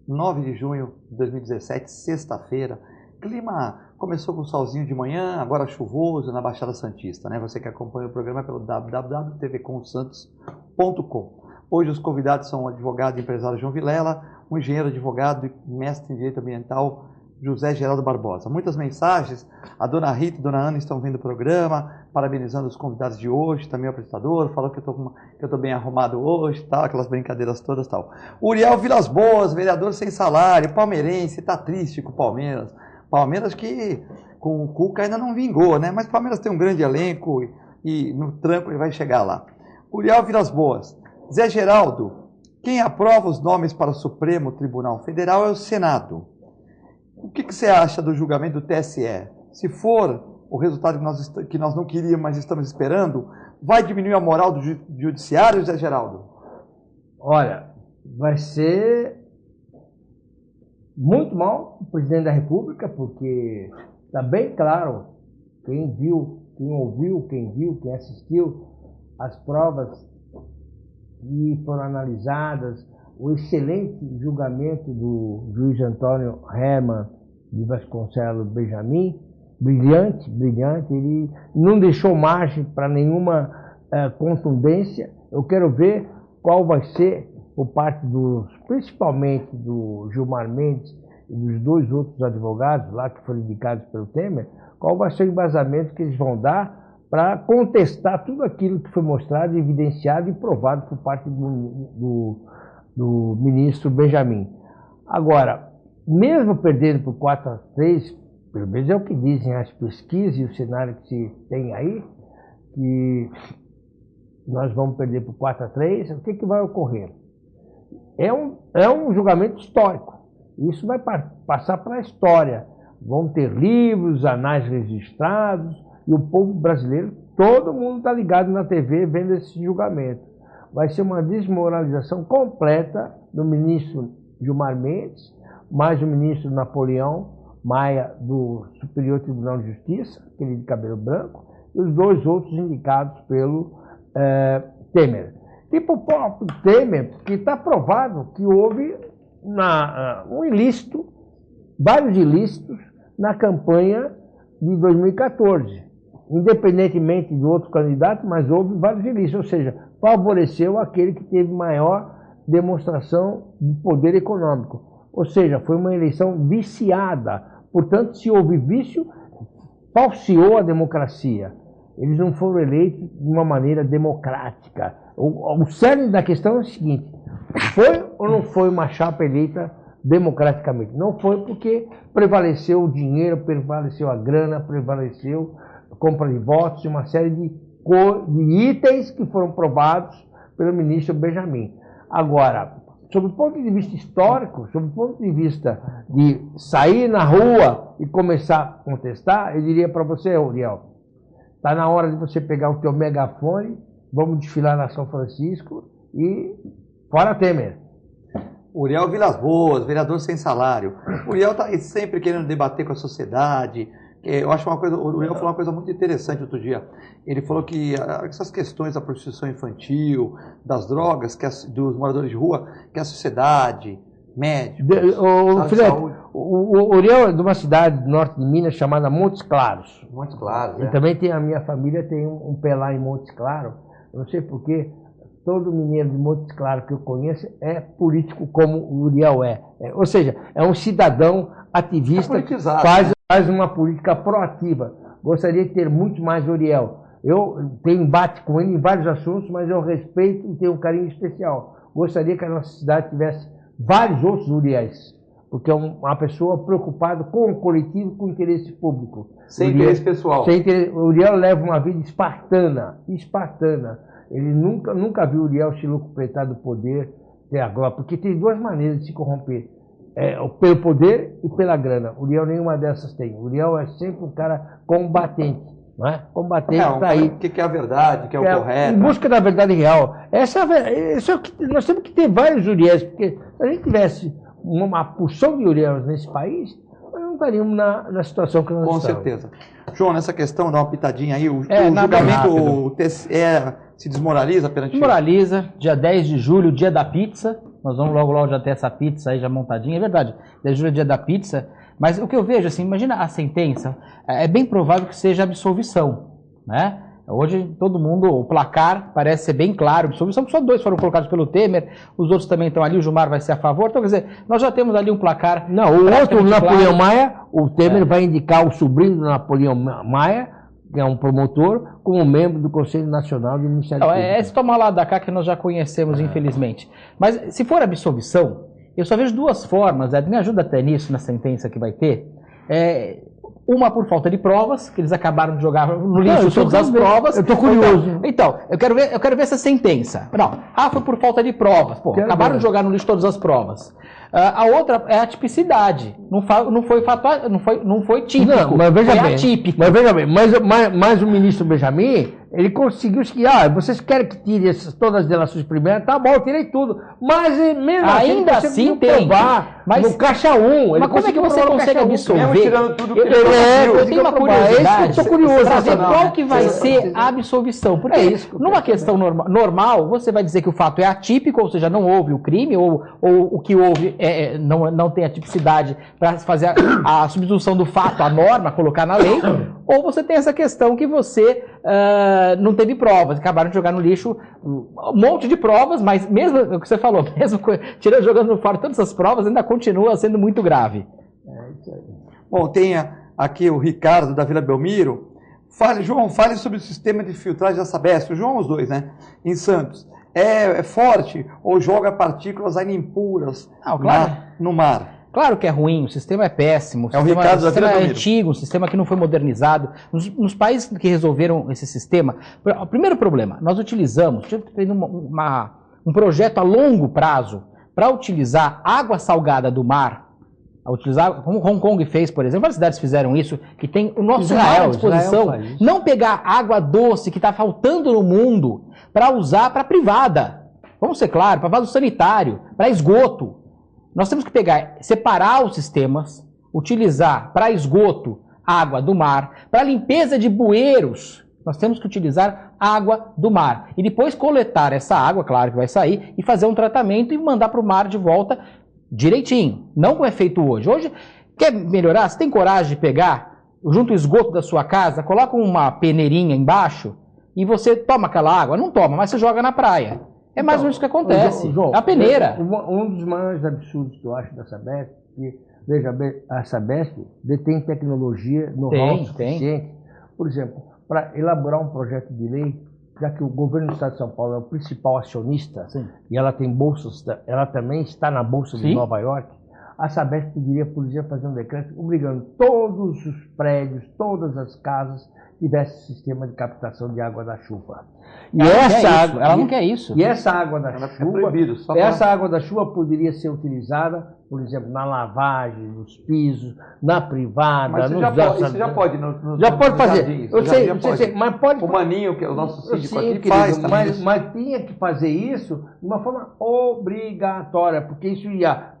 9 de junho de 2017, sexta-feira. Clima começou com solzinho de manhã, agora chuvoso na Baixada Santista, né? Você que acompanha o programa é pelo www.tvcomsantos.com. Hoje os convidados são o advogado e empresário João Vilela, um engenheiro advogado e mestre em Direito Ambiental José Geraldo Barbosa. Muitas mensagens, a dona Rita e a dona Ana estão vendo o programa, parabenizando os convidados de hoje, também o apresentador, falou que eu estou bem arrumado hoje, tal, aquelas brincadeiras todas, tal. Uriel Vilas Boas, vereador sem salário, palmeirense, está triste com o Palmeiras. Palmeiras que com o Cuca ainda não vingou, né? Mas o Palmeiras tem um grande elenco e no tranco ele vai chegar lá. Uriel Vilas Boas, Zé Geraldo, quem aprova os nomes para o Supremo Tribunal Federal é o Senado. O que você acha do julgamento do TSE? Se for o resultado que nós não queríamos, mas estamos esperando, vai diminuir a moral do judiciário, Zé Geraldo? Olha, vai ser muito mal o presidente da República, porque está bem claro, quem viu, quem ouviu, quem viu, quem assistiu, as provas que foram analisadas, o excelente julgamento do juiz Antônio Herman de Vasconcelos Benjamin, brilhante, ele não deixou margem para nenhuma contundência. Eu quero ver qual vai ser, por parte principalmente do Gilmar Mendes e dos 2 outros advogados lá que foram indicados pelo Temer, qual vai ser o embasamento que eles vão dar para contestar tudo aquilo que foi mostrado, evidenciado e provado por parte do ministro Benjamin. Agora, mesmo perdendo por 4-3, pelo menos é o que dizem as pesquisas e o cenário que se tem aí, que nós vamos perder por 4-3, o que vai ocorrer? É um julgamento histórico. Isso vai passar para a história. Vão ter livros, anais registrados, e o povo brasileiro, todo mundo está ligado na TV vendo esse julgamento. Vai ser uma desmoralização completa do ministro Gilmar Mendes, mais o ministro Napoleão, Maia do Superior Tribunal de Justiça, aquele de cabelo branco, e os 2 outros indicados pelo Temer. E por próprio Temer, porque está provado que houve um ilícito, vários ilícitos, na campanha de 2014. Independentemente do outro candidato, mas houve vários ilícitos, ou seja, favoreceu aquele que teve maior demonstração de poder econômico. Ou seja, foi uma eleição viciada. Portanto, se houve vício, falseou a democracia. Eles não foram eleitos de uma maneira democrática. O cerne da questão é o seguinte: foi ou não foi uma chapa eleita democraticamente? Não foi, porque prevaleceu o dinheiro, prevaleceu a grana, prevaleceu a compra de votos e uma série de itens que foram provados pelo ministro Benjamin. Agora, sob o ponto de vista histórico, sob o ponto de vista de sair na rua e começar a contestar, eu diria para você, Uriel, está na hora de você pegar o teu megafone, vamos desfilar na São Francisco e fora Temer. Uriel Vilas Boas, vereador sem salário. Uriel está sempre querendo debater com a sociedade. Eu acho o Uriel falou uma coisa muito interessante outro dia. Ele falou que essas questões da prostituição infantil, das drogas, dos moradores de rua, que a sociedade, médicos, o Uriel é de uma cidade do norte de Minas chamada Montes Claros. Montes Claros, E também tem a minha família tem um pé lá em Montes Claros. Eu não sei porquê, todo mineiro de Montes Claros que eu conheço é político como o Uriel é. Ou seja, é um cidadão ativista, faz uma política proativa. Gostaria de ter muito mais Uriel. Eu tenho embate com ele em vários assuntos, mas eu respeito e tenho um carinho especial. Gostaria que a nossa cidade tivesse vários outros Uriéis, porque é uma pessoa preocupada com o coletivo, com o interesse público. Sem interesse pessoal. O Uriel leva uma vida espartana. Ele nunca viu o Uriel se locupletar do poder, ter a glória, porque tem 2 maneiras de se corromper. Pelo poder e pela grana. O Uriel nenhuma dessas tem. O Uriel é sempre um cara combatente. Não é? Combatente está aí. O que é a verdade, que é o correto. Em busca da verdade real. Nós temos que ter vários Uriéis, porque se a gente tivesse uma porção de Uriéis nesse país, nós não estaríamos na situação que nós estamos. Com certeza. João, nessa questão, dá uma pitadinha aí. O julgamento, o TSE se desmoraliza perante... Desmoraliza. Dia 10 de julho, dia da pizza. Nós vamos logo já ter essa pizza aí já montadinha. É verdade, 10 de julho é dia da pizza. Mas o que eu vejo, assim, imagina a sentença, é bem provável que seja absolvição, né? Hoje todo mundo, o placar parece ser bem claro, absolvição, porque só 2 foram colocados pelo Temer, os outros também estão ali, o Gilmar vai ser a favor, então quer dizer, nós já temos ali um placar... Não, o outro, o Napoleão Maia, o Temer vai indicar o sobrinho do Napoleão Maia, que é um promotor, como membro do Conselho Nacional de Iniciativa. Esse toma lá da cá que nós já conhecemos, infelizmente. Mas se for absolvição, eu só vejo 2 formas, me ajuda até nisso, na sentença que vai ter. Uma por falta de provas, que eles acabaram de jogar no lixo todas as provas. Eu estou curioso. Então, eu quero ver essa sentença. Não, foi por falta de provas. Acabaram de jogar no lixo todas as provas. A outra é a tipicidade. Não foi típico. Não, mas veja foi bem. Atípico. Mas veja bem, mas o ministro Benjamin, ele conseguiu seguir. Vocês querem que tire todas as delações primárias? Tá bom, eu tirei tudo. Mas mesmo ainda assim tem. Mas no caixa 1. Mas como é que você consegue absolver? Tirando tudo que eu tenho uma curiosidade. Eu estou curioso para ver qual que vai ser a absolvição. Porque numa questão normal, você vai dizer que o fato é atípico, ou seja, não houve o crime, ou o que houve não tem a tipicidade para fazer a substituição do fato à norma, colocar na lei, ou você tem essa questão que você não teve provas, acabaram de jogar no lixo um monte de provas, mas mesmo o que você falou, mesmo jogando fora todas as provas, ainda continua sendo muito grave. Bom, tem aqui o Ricardo da Vila Belmiro. João, fale sobre o sistema de filtragem da Sabesp. O João, os 2, né? Em Santos. É forte ou joga partículas ainda impuras no mar? Claro que é ruim, o sistema é péssimo, o sistema é antigo, um sistema que não foi modernizado. Nos países que resolveram esse sistema, o primeiro problema, nós utilizamos, um projeto a longo prazo para utilizar água salgada do mar, como Hong Kong fez, por exemplo, várias cidades fizeram isso, que tem o nosso mar à disposição, não pegar água doce que está faltando no mundo para usar para privada, vamos ser claros, para vaso sanitário, para esgoto. Nós temos que separar os sistemas, utilizar para esgoto água do mar, para limpeza de bueiros, nós temos que utilizar água do mar. E depois coletar essa água, claro que vai sair, e fazer um tratamento e mandar para o mar de volta direitinho. Não como é feito hoje. Hoje, quer melhorar? Você tem coragem de pegar, junto ao esgoto da sua casa, coloca uma peneirinha embaixo e você toma aquela água? Não toma, mas você joga na praia. É mais ou menos o que acontece. João, a peneira. Um dos maiores absurdos que eu acho da Sabesp, que, veja, a Sabesp detém tecnologia no rol suficiente. Por exemplo, para elaborar um projeto de lei, já que o governo do Estado de São Paulo é o principal acionista, e ela tem bolsas, ela também está na Bolsa de Nova York, a Sabesp poderia, por exemplo, fazer um decreto obrigando todos os prédios, todas as casas, tivesse sistema de captação de água da chuva. E ela não quer isso. E essa água da chuva, água da chuva poderia ser utilizada, por exemplo, na lavagem, nos pisos, na privada. Mas isso já pode. Já pode fazer. Eu sei, mas pode. O Maninho, que é o nosso síndico aqui, querido, faz mas tinha que fazer isso de uma forma obrigatória, porque isso ia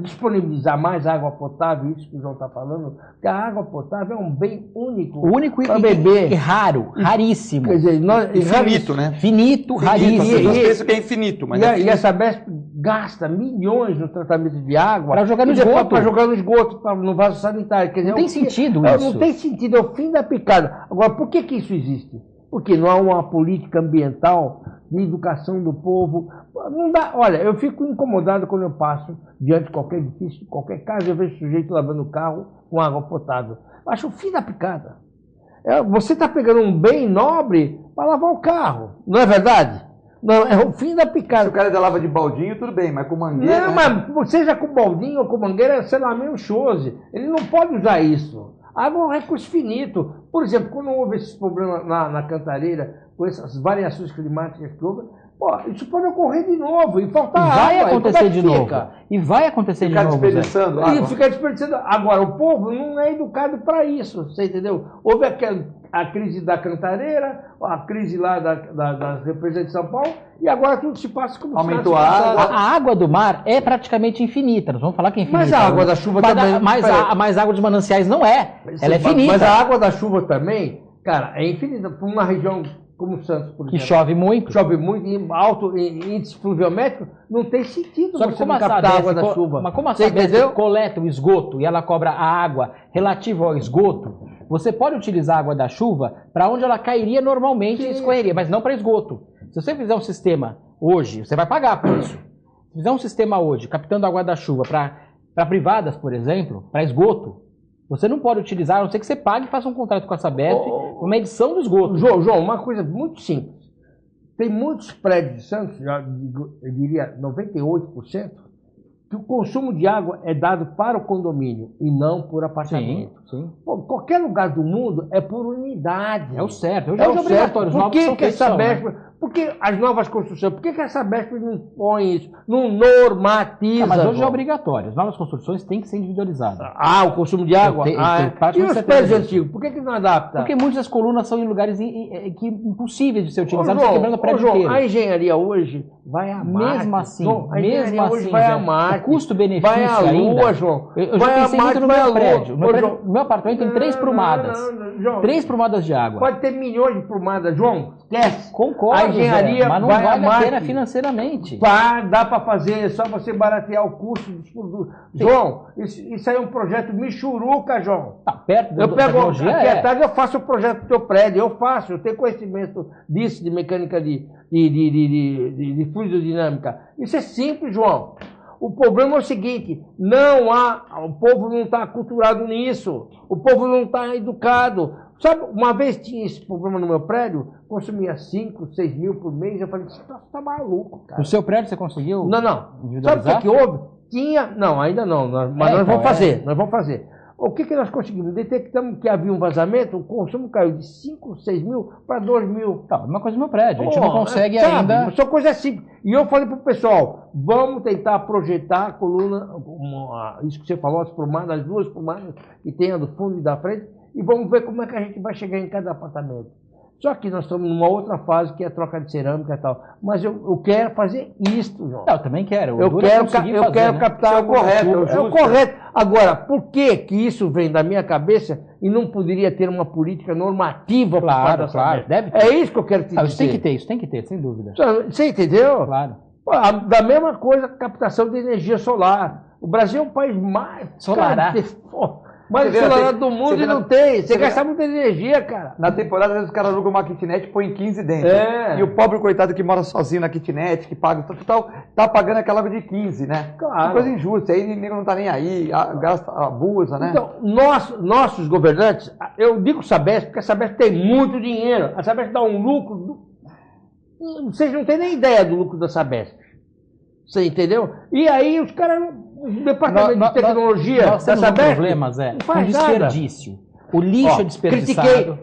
disponibilizar mais água potável, isso que o João está falando, porque a água potável é um bem único. Único e beber. E raro, raríssimo. Quer dizer, infinito, né? Finito, raríssimo. As pessoas pensam que é infinito, mas e a Sabesp gasta milhões no tratamento de água para jogar no esgoto. Para jogar no esgoto, no vaso sanitário. Quer dizer, não tem sentido isso. Não tem sentido, é o fim da picada. Agora, por que isso existe? Porque não há uma política ambiental de educação do povo. Não dá. Olha, eu fico incomodado quando eu passo diante de qualquer edifício, de qualquer casa, eu vejo sujeito lavando o carro com água potável. Eu acho o fim da picada. Você está pegando um bem nobre para lavar o carro, não é verdade? Não, é o fim da picada. Se o cara lava de baldinho, tudo bem, mas com mangueira... Não, mas seja com baldinho ou com mangueira, sei lá, meio chose. Ele não pode usar isso. A água é um recurso finito. Por exemplo, quando houve esses problemas na Cantareira, com essas variações climáticas que houve, isso pode ocorrer de novo e faltar água. Vai acontecer de novo. E vai acontecer de novo. Desperdiçando água. E ficar desperdiçando. Agora, o povo não é educado para isso, você entendeu? Houve a crise da Cantareira, a crise lá das represas de São Paulo, e agora tudo se passa como aumentou a água. A água do mar é praticamente infinita. Nós vamos falar que é infinita. Mas a água da chuva também... Mas a água dos mananciais não é. Ela é finita. Mas a água da chuva também, cara, é infinita. Para uma região como Santos, por exemplo. Que chove muito. Chove muito, em alto índice pluviométrico, não tem sentido você não captar a água da chuva. Mas como a Sabesp coleta o esgoto e ela cobra a água relativa ao esgoto, você pode utilizar a água da chuva para onde ela cairia normalmente e escorreria, mas não para esgoto. Se você fizer um sistema hoje, você vai pagar por isso. Se fizer um sistema hoje, captando a água da chuva para privadas, por exemplo, para esgoto, você não pode utilizar, a não ser que você pague e faça um contrato com a Sabesp, uma medição do esgoto. João, uma coisa muito simples. Tem muitos prédios de Santos, eu diria 98%, que o consumo de água é dado para o condomínio e não por apartamento. Sim. Pô, qualquer lugar do mundo é por unidade. É o certo. Hoje é obrigatório. Por que a Sabesp... Por que as novas construções? Por que a Sabesp não põe isso? Não normatiza? Mas hoje é obrigatório. As novas construções têm que ser individualizadas. O consumo de água? E os prédios antigos? Por que não adapta? Porque muitas das colunas são em lugares impossíveis de ser utilizados. Você quebrando o prédio inteiro. A engenharia hoje vai a Marte. Mesmo assim. Hoje vai a Marte. O custo-benefício vai à Lua, ainda. João. Eu já pensei muito no meu prédio. No meu apartamento tem 3 prumadas. João, 3 prumadas de água. Pode ter milhões de prumadas, João. Esquece. Concordo, a engenharia mas não vai vale a pena financeiramente. Dá para fazer, é só você baratear o custo dos produtos. João, isso aí é um projeto Michuruca, João. Tá perto da tecnologia. Aqui à tarde eu faço o projeto do teu prédio, eu tenho conhecimento disso, de mecânica de fluidodinâmica. Isso é simples, João. O problema é o seguinte, o povo não está aculturado nisso, o povo não está educado. Sabe, uma vez tinha esse problema no meu prédio, consumia 5, 6 mil por mês, eu falei, você tá maluco, cara. No seu prédio você conseguiu? Não. Sabe o que houve? Não, ainda não, mas nós vamos fazer. O que nós conseguimos? Detectamos que havia um vazamento, o consumo caiu de 5, 6 mil para 2 mil. Tá, uma coisa no meu prédio, a gente não consegue ainda... Só coisa simples. E eu falei pro pessoal, vamos tentar projetar a coluna, isso que você falou, as 2 prumadas que tem a do fundo e da frente, e vamos ver como é que a gente vai chegar em cada apartamento. Só que nós estamos numa outra fase, que é a troca de cerâmica e tal. Mas eu quero fazer isto, João. Eu também quero. Eu quero captar o correto. É o correto. Agora, por que isso vem da minha cabeça e não poderia ter uma política normativa para Claro, da claro. Sabesp? Deve ter. É isso que eu quero te dizer. Isso tem que ter, sem dúvida. Você entendeu? Claro. Pô, da mesma coisa, captação de energia solar. O Brasil é um país mais... Solará. Mais Você vê, solarado do mundo e não tem. Você vê- gasta muita energia, cara. Na temporada, às vezes, os caras alugam uma kitnet e põem 15 dentro. É. E o pobre coitado que mora sozinho na kitnet, que paga tal, tá pagando aquela água de 15, né? Claro. Que coisa injusta. Aí ninguém não tá nem aí, gasta, abusa, né? Então, nossos governantes, eu digo Sabesp, porque a Sabesp tem muito dinheiro. A Sabesp dá um lucro... Vocês não têm nem ideia do lucro da Sabesp. Você entendeu? E aí os caras, o departamento de tecnologia nós da temos Sabesp, problemas, não com faz nada. desperdício. O lixo é desperdiçado. Critiquei.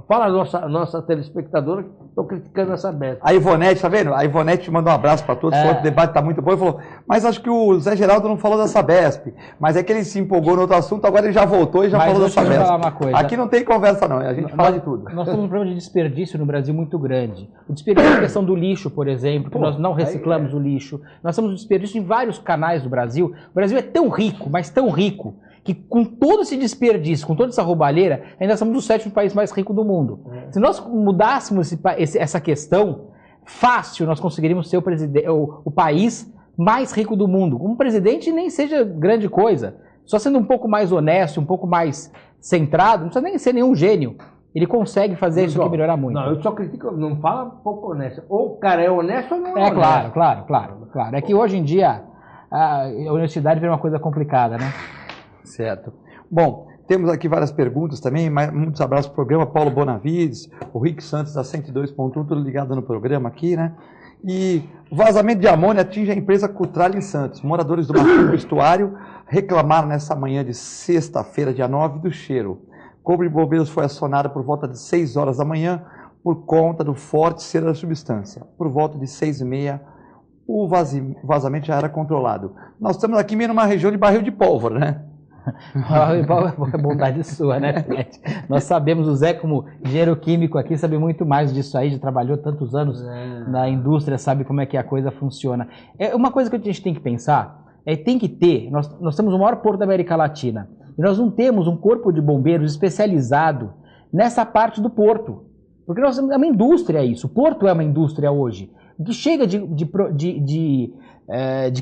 Fala a nossa telespectadora que estou criticando a Sabesp. A Ivonete, tá vendo? A Ivonete mandou um abraço para todos, falou que o debate tá muito bom e falou, mas acho que o Zé Geraldo não falou da Sabesp, mas é que ele se empolgou no outro assunto, agora ele já voltou e já falou da deixa eu Sabesp. falar uma coisa. Aqui não tem conversa não, a gente fala de tudo. Nós temos um problema de desperdício no Brasil muito grande. O desperdício é a questão do lixo, por exemplo, que nós não reciclamos o lixo. Nós temos desperdício em vários canais do Brasil. O Brasil é tão rico, mas tão rico, que com todo esse desperdício, com toda essa roubalheira, ainda somos o 7º país mais rico do mundo. Se nós mudássemos essa questão, fácil nós conseguiríamos ser o país mais rico do mundo. Um presidente nem seja grande coisa. Só sendo um pouco mais honesto, um pouco mais centrado, não precisa nem ser nenhum gênio. Ele consegue fazer isso aqui melhorar muito. Não, eu só critico, não fala pouco honesto. Ou o cara é honesto ou não é honesto. Claro. É que hoje em dia a honestidade vira uma coisa complicada, né? Certo. Bom, temos aqui várias perguntas também, muitos abraços pro programa, Paulo Bonavides, o Rick Santos da 102.1, tudo ligado no programa aqui, né? E o vazamento de amônia atinge a empresa Cutrale em Santos. Moradores do Matinho Estuário reclamaram nessa manhã de sexta-feira, dia 9, do cheiro. O Corpo de Bombeiros foi acionado por volta de 6 horas da manhã por conta do forte cheiro da substância. Por volta de 6h30, o vazamento já era controlado. Nós estamos aqui meio numa região de barril de pólvora, né? É bondade sua, né, Fred? Nós sabemos, o Zé, como engenheiro químico aqui, sabe muito mais disso aí, já trabalhou tantos anos na indústria, sabe como é que a coisa funciona. É uma coisa que a gente tem que pensar, tem que ter, nós temos o maior porto da América Latina, e nós não temos um corpo de bombeiros especializado nessa parte do porto. Porque nós temos uma indústria isso, o porto é uma indústria hoje. O que chega de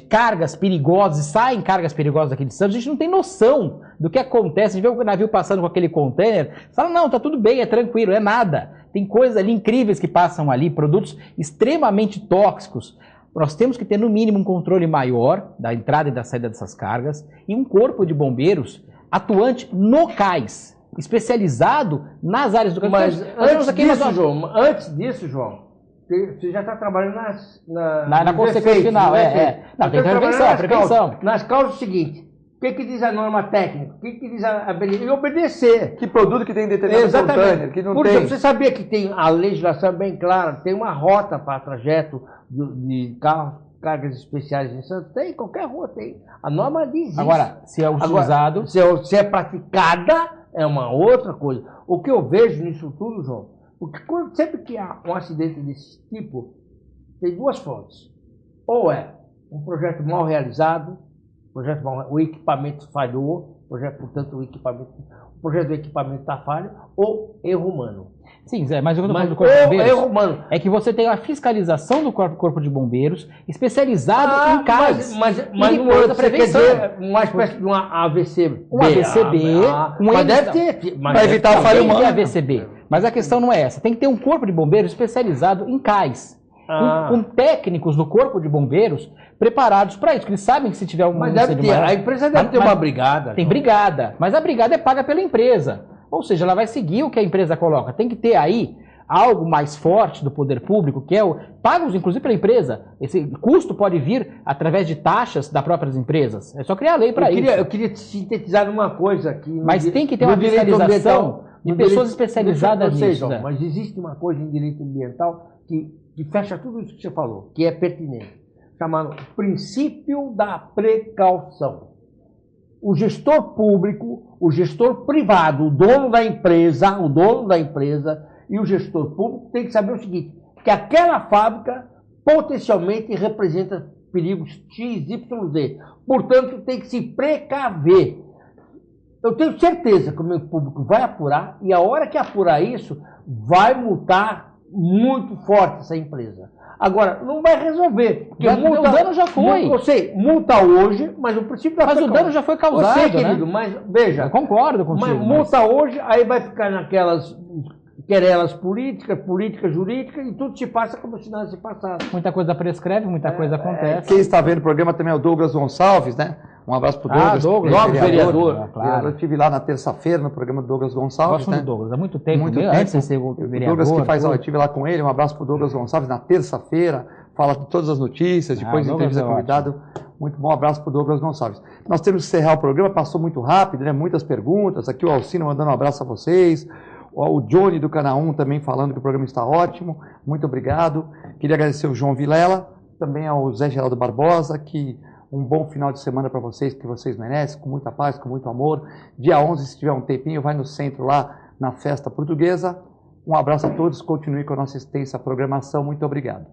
cargas perigosas, e saem cargas perigosas aqui de Santos, a gente não tem noção do que acontece. A gente vê o navio passando com aquele container, fala, não, tá tudo bem, é tranquilo, é nada. Tem coisas ali incríveis que passam ali, produtos extremamente tóxicos. Nós temos que ter, no mínimo, um controle maior da entrada e da saída dessas cargas e um corpo de bombeiros atuante no cais, especializado nas áreas do cais. Mas antes disso, João, você já está trabalhando na consequência final, Não, tem prevenção. Nas causas é o seguinte, o que diz a norma técnica? O que diz e obedecer. Que produto que tem determinado container, que não Por tem. exemplo, você sabia que tem a legislação bem clara, tem uma rota para trajeto de carros, cargas especiais em Santos? Tem, qualquer rua tem. A norma diz isso. Agora, se é utilizado... Agora, se é praticada, é uma outra coisa. O que eu vejo nisso tudo, João, porque sempre que há um acidente desse tipo, tem duas fontes. Ou é um projeto mal realizado, o equipamento falhou, portanto o projeto do equipamento está falho, ou erro humano. Sim, Zé, mas o que eu estou falando do Corpo de Bombeiros erro humano. É que você tem a fiscalização do Corpo de Bombeiros especializado em CAIS. Mas não é prevenção. Quer dizer, uma espécie de uma AVCB. Um AVCB. Mas deve ter. Para evitar a falha humana. Tem AVCB. Mas a questão não é essa. Tem que ter um Corpo de Bombeiros especializado em CAIS. Com técnicos do Corpo de Bombeiros preparados para isso. Que eles sabem que se tiver Mas deve ter. A empresa deve ter uma brigada. Tem brigada. Mas a brigada é paga pela empresa. Ou seja, ela vai seguir o que a empresa coloca. Tem que ter aí algo mais forte do poder público, que é pagos inclusive pela empresa. Esse custo pode vir através de taxas das próprias empresas. É só criar lei para isso. Eu queria sintetizar uma coisa aqui. Mas tem que ter uma fiscalização de pessoas especializadas nisso. Mas existe uma coisa em direito ambiental que fecha tudo isso que você falou, que é pertinente, chamado princípio da precaução. O gestor público, o gestor privado, o dono da empresa, e o gestor público tem que saber o seguinte, que aquela fábrica potencialmente representa perigos X, Y, Z. Portanto, tem que se precaver. Eu tenho certeza que o meu público vai apurar e a hora que apurar isso, vai multar muito forte essa empresa. Agora, não vai resolver. Porque o dano já foi. Eu sei, multa hoje, mas o princípio da Mas o dano já foi causado, eu sei, querido, né? Mas veja... Eu concordo contigo. Mas multa hoje, aí vai ficar naquelas querelas políticas, jurídicas, e tudo se passa como se nada se passasse. Muita coisa prescreve, muita coisa acontece. Quem está vendo o programa também é o Douglas Gonçalves, né? Um abraço pro Douglas. Douglas, vereador. Claro. Eu estive lá na terça-feira no programa do Douglas Gonçalves. Gosto do Douglas, há muito tempo. Antes de ser vereador. Douglas que faz, eu estive lá com ele. Um abraço pro Douglas Gonçalves na terça-feira. Fala de todas as notícias, depois entrevista convidado. Muito bom, abraço pro Douglas Gonçalves. Nós temos que encerrar o programa, passou muito rápido, né? Muitas perguntas. Aqui o Alcino mandando um abraço a vocês. O Johnny do Canal 1 também falando que o programa está ótimo. Muito obrigado. Queria agradecer o João Vilela, também ao Zé Geraldo Barbosa, que um bom final de semana para vocês, que vocês merecem, com muita paz, com muito amor. Dia 11, se tiver um tempinho, vai no centro lá, na Festa Portuguesa. Um abraço a todos, continue com a nossa extensa programação. Muito obrigado.